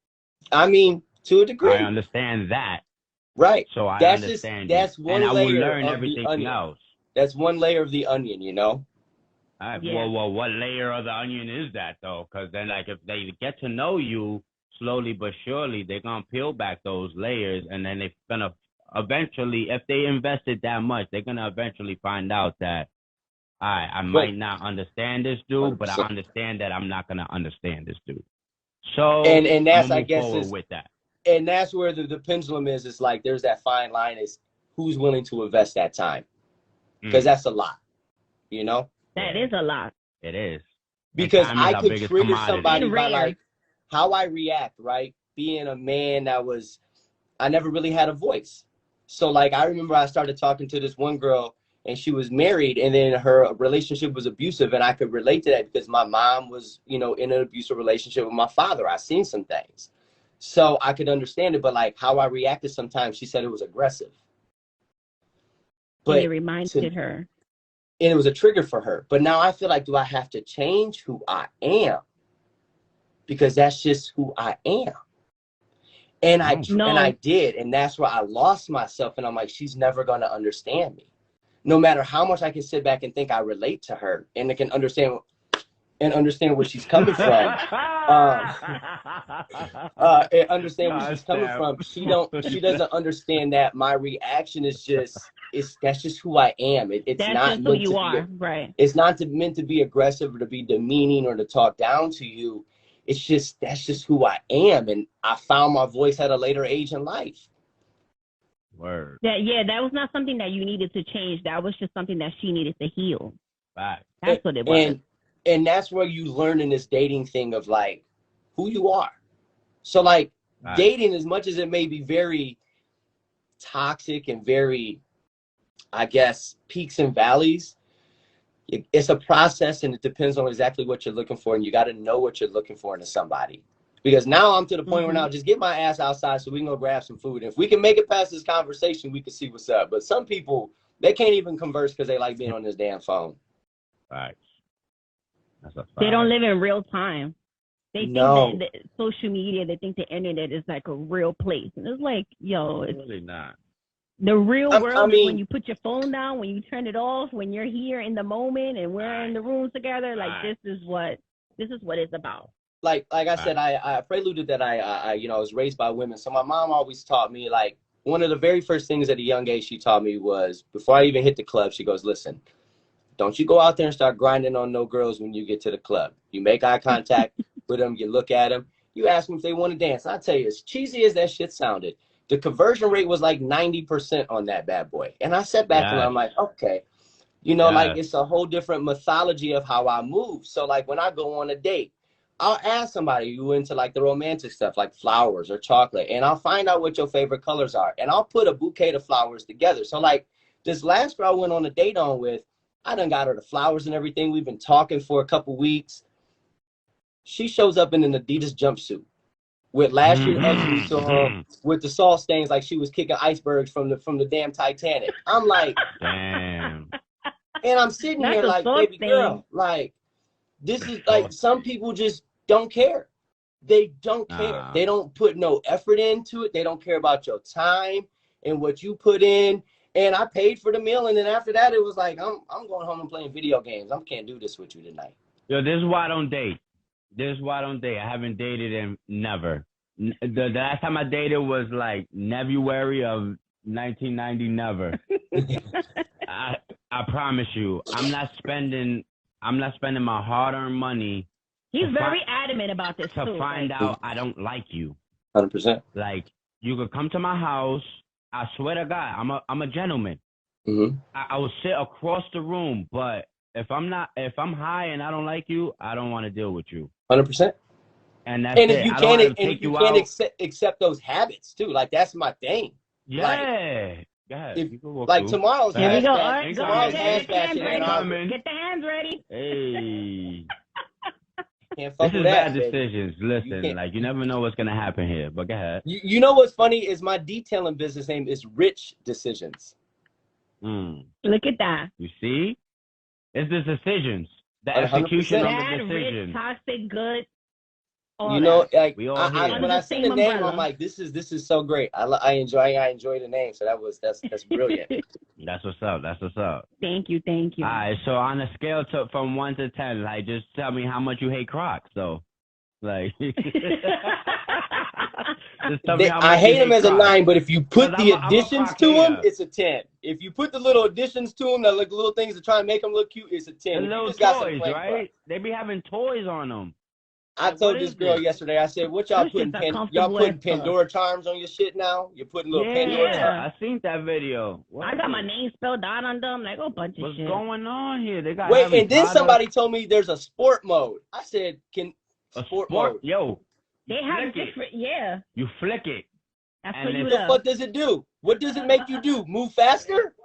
I mean, to a degree. I understand that. Right. So I That's understand that's you. one And I will layer learn of the everything onion. else. That's one layer of the onion, you know? All right. Yeah. Well, what layer of the onion is that, though? Because then, like, if they get to know you slowly but surely, they're going to peel back those layers, and then they're going to eventually, if they invested that much, they're going to eventually find out that, all right, I might not understand this dude, but I 100%. understand that I'm not going to understand this dude. So And that's, I'm gonna I move guess, forward is, with that. and that's where the pendulum is. It's like there's that fine line is who's willing to invest that time. Because that's a lot, you know? That is a lot. It is. Because time is I our could biggest trigger commodity. somebody And by rare. like how I react, right? Being a man that was, I never really had a voice. So like I remember I started talking to this one girl and she was married and then her relationship was abusive, and I could relate to that because my mom was, you know, in an abusive relationship with my father. I seen some things. So I could understand it, but like how I reacted sometimes, she said it was aggressive. And it reminded her. And it was a trigger for her. But now I feel like, do I have to change who I am? Because that's just who I am. And I did. And that's where I lost myself. And I'm like, she's never going to understand me. No matter how much I can sit back and think I relate to her and I can understand where she's coming from. And understand where she's coming from. She doesn't understand that my reaction is that's just who I am. It's That's not just meant who you to are, be, right? It's not meant to be aggressive or to be demeaning or to talk down to you. It's just that's just who I am, and I found my voice at a later age in life. Word. That was not something that you needed to change. That was just something that she needed to heal. Right. That's what it was. And that's where you learn in this dating thing of like who you are. So like dating, as much as it may be very toxic and very, I guess, peaks and valleys, it's a process and it depends on exactly what you're looking for. And you got to know what you're looking for in somebody. Because now I'm to the point where now just get my ass outside so we can go grab some food. If we can make it past this conversation, we can see what's up. But some people, they can't even converse because they like being on this damn phone. Right. That's a fact. They don't live in real time. They think that social media, they think the internet is like a real place. And it's like, yo, it's really not. The real world is when you put your phone down, when you turn it off, when you're here in the moment and we're in the room together. Like this is what it's about. Like I said, I preluded that I was raised by women. So my mom always taught me, like, one of the very first things at a young age she taught me was, before I even hit the club, she goes, listen, don't you go out there and start grinding on no girls when you get to the club. You make eye contact with them, you look at them, you ask them if they want to dance. I tell you, as cheesy as that shit sounded, the conversion rate was like 90% on that bad boy. And I sat back and I'm like, okay, like it's a whole different mythology of how I move. So like when I go on a date, I'll ask somebody, you into like the romantic stuff, like flowers or chocolate, and I'll find out what your favorite colors are. And I'll put a bouquet of flowers together. So like this last girl I went on a date on with, I done got her the flowers and everything. We've been talking for a couple weeks. She shows up in an Adidas jumpsuit with last year's Exodus on, with the salt stains, like she was kicking icebergs from the damn Titanic. I'm like, damn. And I'm sitting here like, baby girl, like, this is like, some people just don't care. They don't care. They don't put no effort into it. They don't care about your time and what you put in. And I paid for the meal, and then after that, it was like, I'm going home and playing video games. I can't do this with you tonight. Yo, this is why I don't date. I haven't dated in never. The last time I dated was like February of 1990. Never. I promise you, I'm not spending my hard-earned money. He's very adamant about this to find out I don't like you. 100%. Like, you could come to my house. I swear to God, I'm a gentleman. Mm-hmm. I will sit across the room, but if I'm high and I don't like you, I don't want to deal with you. 100%. And that's it. If you can't accept those habits too, like that's my thing. Yeah. Like tomorrow's here we go. All right, tomorrow's get the hands ready. Hey. Can't fuck this is with bad that, decisions. Listen, you never know what's gonna happen here. But go ahead. You know what's funny is my detailing business name is Rich Decisions. Look at that. You see, It's the decisions, the 100%. execution of the Bad, rich, decision. toxic, good. All You know, that. like We all I, here. when Under I the see same the name, umbrella. I'm like, this is so great. I enjoy the name. So that's brilliant. That's what's up. That's what's up. Thank you. All right. So on a scale from 1 to 10, like, just tell me how much you hate Crocs, though. Like, just tell me how much I you hate them as a Crocs. 9, but if you put 'Cause the I'm a additions Croc to them, hater. it's a 10. If you put the little additions to them, that look little things to try and make them look cute, it's a 10. The If you little just got some toys, plain right? Crocs. They be having toys on them. I Like, told what this is girl this? yesterday. I said, "What y'all Those putting? shits are Y'all comfortable putting as fuck. Pandora charms on your shit now? You're putting little Pandora Yeah. charms." I seen that video. What I got my name spelled out on them, like a bunch of What's shit. going on here? They got Wait, Harry and then Potter, somebody told me there's a sport mode. I said, "Can a sport sport. mode? Yo, They you have flick it. different, yeah. You flick it. That's And what you it's- What the love. fuck does it do? What does it make you do? Move faster?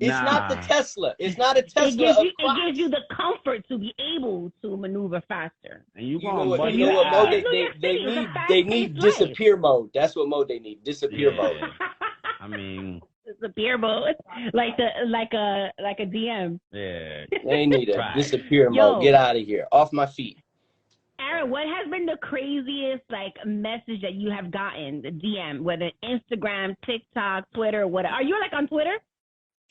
It's not the Nah. Tesla. It's not a It Tesla gives of you, Crocs. it gives you the comfort to be able to maneuver faster. And you You know going what? bust You know your what mode ass. New York they City is a need? fast-paced They need life. disappear mode. That's what mode they need. Disappear Yeah. mode. I mean, It's a beer boat, like a DM. yeah. They need a Right. disappear Yo. mode. Get out of here. Off my feet. Aaron, what has been the craziest message that you have gotten, the DM, whether Instagram, TikTok, Twitter, whatever? Are you on Twitter?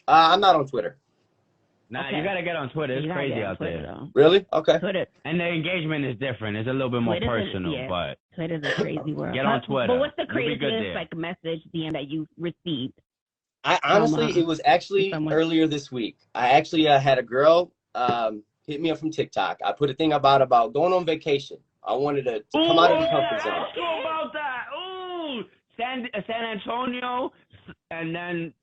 I'm not on Twitter. Nah, Okay. you gotta get on Twitter. It's You gotta crazy get on out Twitter, there. though. Really? Okay. Twitter, And the engagement is different. It's a little bit more Twitter's a- personal, yeah. but Twitter's a crazy world. Get on Twitter. But what's the You'll be good craziest there. message DM that you received? I honestly, it was actually someone. earlier this week. I actually had a girl hit me up from TikTok. I put a thing about going on vacation. I wanted to come out of the comfort zone. Ask you about that. Ooh, San Antonio, and then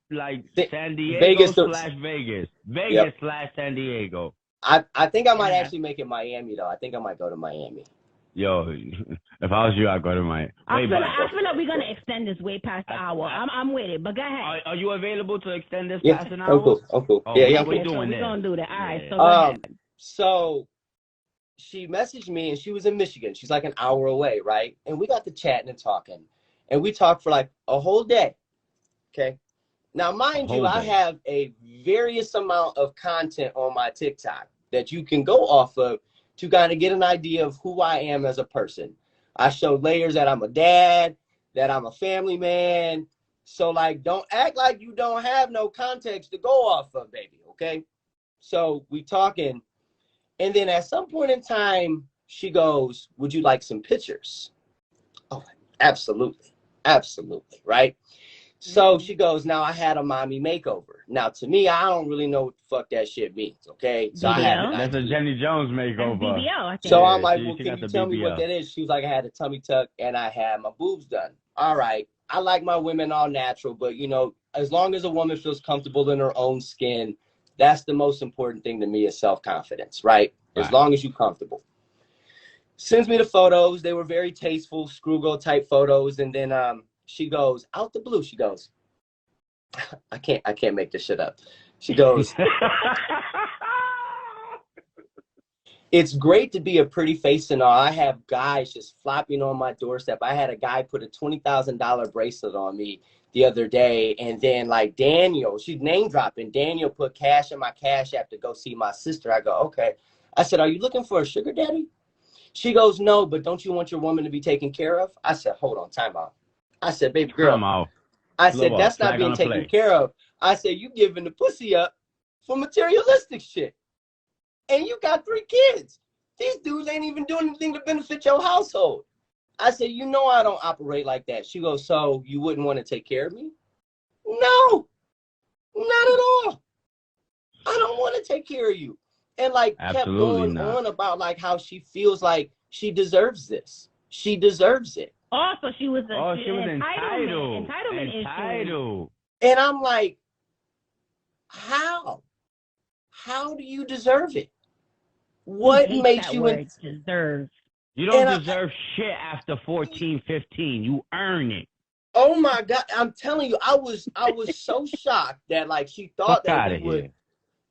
San Diego Vegas to- / Vegas. Vegas Yep. / San Diego. I think I might Yeah. actually make it Miami though. I think I might go to Miami. Yo, if I was you, I'd go to my. I Wait, feel, but I feel like we're gonna extend this way past the hour. I'm with it, but go ahead. are you available to extend this Yeah, past an I'm hour? cool. I'm cool. Oh, yeah, we- I'm we cool. doing so this. we're gonna do that. All right, Yeah. so go ahead. So she messaged me and she was in Michigan. She's like an hour away, right? And we got to chatting and talking. And we talked for like a whole day. Okay. Now, mind you, whole I day. have a various amount of content on my TikTok that you can go off of to kind of get an idea of who I am as a person. I show layers that I'm a dad, that I'm a family man. So don't act like you don't have no context to go off of, baby. Okay. So we talking. And then at some point in time, she goes, "Would you like some pictures?" Oh, absolutely. Absolutely. Right. So she goes, "Now I had a mommy makeover." Now to me, I don't really know what the fuck that shit means. Okay. So I had BBL? That's a Jenny Jones That's makeover. BBL, I think. So Yeah, I'm like, she- "Well, she can got you the tell me what BBL. that is?" She was like, "I had a tummy tuck and I had my boobs done." All right. I like my women all natural, but as long as a woman feels comfortable in her own skin, that's the most important thing to me is self-confidence, right? As Right. long as you're comfortable. Sends me the photos. They were very tasteful, screw girl type photos. And then she goes, out the blue, she goes, I can't make this shit up. She goes, "It's great to be a pretty face and all. I have guys just flopping on my doorstep. I had a guy put a $20,000 bracelet on me the other day. And then Daniel, she's name dropping. Daniel put cash in my Cash App to go see my sister." I go, "Okay." I said, "Are you looking for a sugar daddy?" She goes, "No, but don't you want your woman to be taken care of?" I said, "Hold on, time out." I said, "Baby girl." Come on. I said, Look, "That's not flag being on the taken play. care of." I said, "You giving the pussy up for materialistic shit. And you got 3 kids. These dudes ain't even doing anything to benefit your household." I said, I don't operate like that." She goes, "So you wouldn't want to take care of me?" No, not at all. I don't want to take care of you. And kept Absolutely going not. on about how she feels like she deserves this. She deserves it. Also, she was She was entitled. entitlement issue. Entitled. And I'm like, how? How do you deserve it? What Hate makes that you word, deserve? You don't And deserve shit after 14, 15. You earn it. Oh my God, I'm telling you, I was so shocked that she thought Fuck that outta we would. here.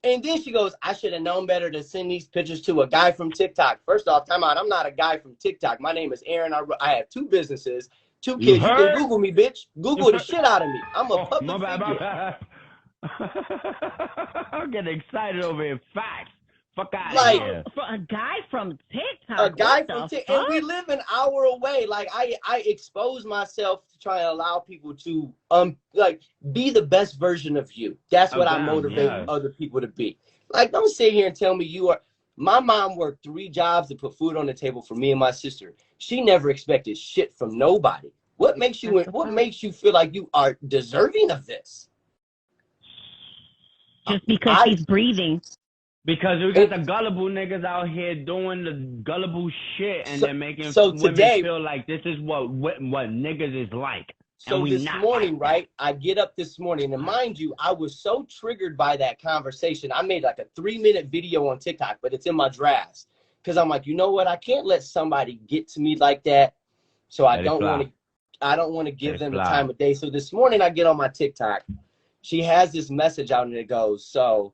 And then she goes, "I should have known better to send these pictures to a guy from TikTok." First off, time out. I'm not a guy from TikTok. My name is Aaron. I have 2 businesses, 2 kids. You heard? can Google me, bitch. Google the shit out of me. I'm a Oh, public my bad, my figure. bad. I'm getting excited over here. Facts. Fuck out Like- of here. For a guy from TikTok. A guy what from the TikTok, and we fuck? live an hour away. Like I expose myself to try and allow people to like be the best version of you. That's what I Damn, motivate yes. other people to be. Like, don't sit here and tell me you are. My mom worked 3 jobs to put food on the table for me and my sister. She never expected shit from nobody. What makes you That's a what fact. makes you feel like you are deserving of this? Just because I- he's breathing. Because we got the gullible niggas out here doing the gullible shit, and So- they're making so women today- feel like this is what niggas is like. So And we this not morning, like that. right? I get up this morning, and mind you, I was so triggered by that conversation. I made like a 3-minute video on TikTok, but it's in my drafts because I'm like, you know what? I can't let somebody get to me like that. So I Let it don't fly. want to. I don't want to give Let it them the fly. time of day. So this morning, I get on my TikTok. She has this message out, and it goes, "So,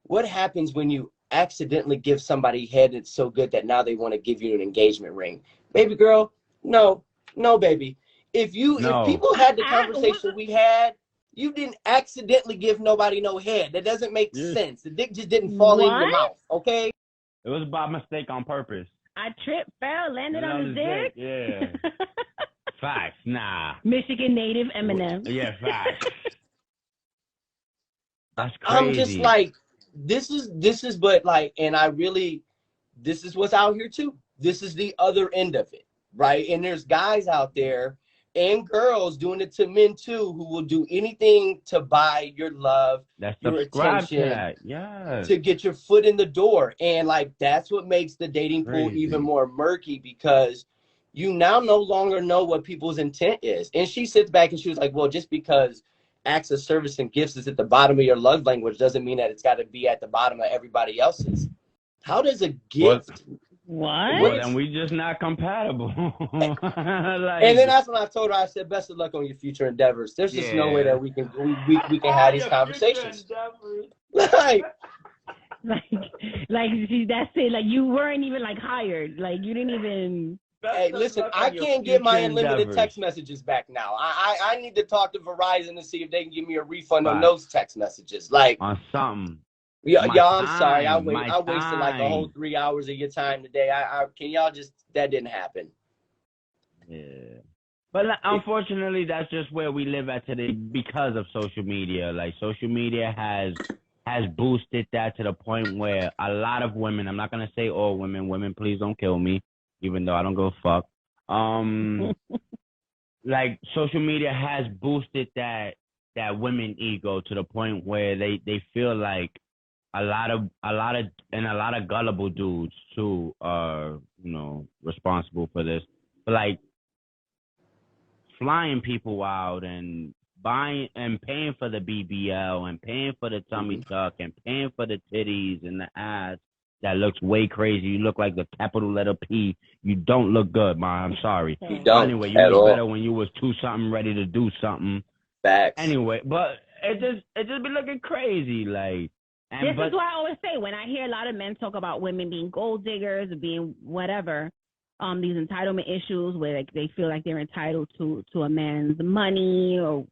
what happens when you accidentally give somebody head that's so good that now they want to give you an engagement ring, baby girl? No, baby. If No. people had the I- conversation we had, you didn't accidentally give nobody no head. That doesn't make Yeah. sense. The dick just didn't fall in your What? mouth, okay? It was by mistake on purpose. I tripped, fell, landed on his dick. Yeah. Facts. Nah. Michigan native Eminem. Yeah, facts. That's crazy. I'm just like, this is, but like, and I really, this is what's out here too. This is the other end of it, right? And there's guys out there and girls doing it to men too, who will do anything to buy your love, That's your subscribe to attention, that. Yes. to get your foot in the door. And like, that's what makes the dating pool Crazy. even more murky, because you now no longer know what people's intent is. And she sits back and she was like, well, just because acts of service and gifts is at the bottom of your love language doesn't mean that it's got to be at the bottom of everybody else's. How does a gift? What? Well, then we just not compatible. Like, And then that's when I told her, I said, best of luck on your future endeavors. There's just no way Yeah. that we can have these conversations. Like, like that's it. Like you weren't even like hired. Like you didn't even. hey, listen, I can't get my unlimited text messages back now. I need to talk to Verizon to see if they can give me a refund on Right. those text messages. Like, on something. y'all, My I'm sorry. I time, wasted like a whole 3 hours of your time today. Can y'all just, that didn't happen. Yeah. But like, unfortunately, that's just where we live at today because of social media. Like, social media has boosted that to the point where a lot of women, I'm not going to say all women, please don't kill me, even though I don't go fuck. Like, social media has boosted that women ego to the point where they feel like a lot of gullible dudes too are, responsible for this. But like, flying people out and buying and paying for the BBL and paying for the tummy tuck and paying for the titties and the ass that looks way crazy. You look like the capital letter P. You don't look good, man. I'm sorry. You don't Anyway, you at look all. better when you was 2-something ready to do something. Facts. Anyway, but it just be looking crazy, like. This is what I always say when I hear a lot of men talk about women being gold diggers or being whatever, these entitlement issues where like they feel like they're entitled to a man's money or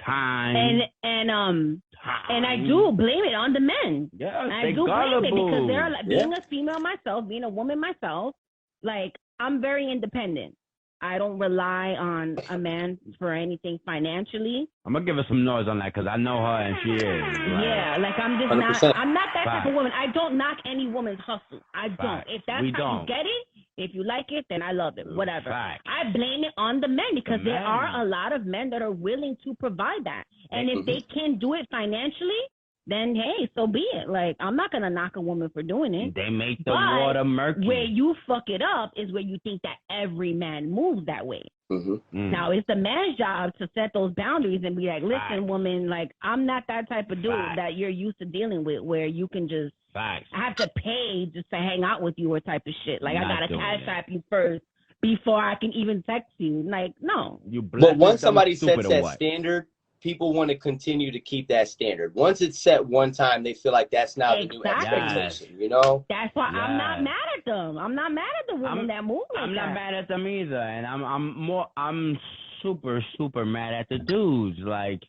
time. and I do blame it on the men. Yeah, I they do blame it because they're like, Yeah. being a female myself, being a woman myself, like I'm very independent. I don't rely on a man for anything financially. I'm gonna give her some noise on that because I know her and she is. Like, Yeah, like I'm just 100%. I'm not that type Fact. of woman. I don't knock any woman's hustle. I don't. Fact. If that's We how don't. you get it, if you like it, then I love it. Whatever. Fact. I blame it on the men because The there men. are a lot of men that are willing to provide that. And if they can do it financially, then hey, so be it. Like I'm not gonna knock a woman for doing it. They make the But water murky. Where you fuck it up is where you think that every man moves that way. Mm. Now it's the man's job to set those boundaries and be like, listen, Facts. woman, like I'm not that type of dude Facts. that you're used to dealing with where you can just Facts. I have to pay just to hang out with you or type of shit. Like I Not gotta doing cash that. app you first before I can even text you. Like, no. You But black once dumb somebody stupid sets or that what? standard, people want to continue to keep that standard. Once it's set one time, they feel like that's now the new Exactly. expectation, you know? That's why I'm not Yes. mad at them. I'm not mad at the women that move like I'm that. not mad at them either, and I'm super mad at the dudes. Like,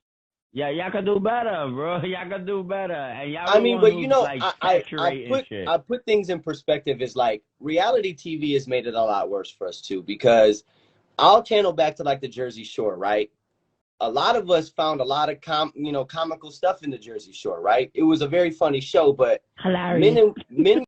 Yeah, y'all could do better, bro. Y'all could do better. And y'all I mean, but you know, like, I shit. put things in perspective. Is like reality TV has made it a lot worse for us too, because I'll channel back to like the Jersey Shore, right? A lot of us found a lot of comical stuff in the Jersey Shore, right? It was a very funny show, but Hilarious. men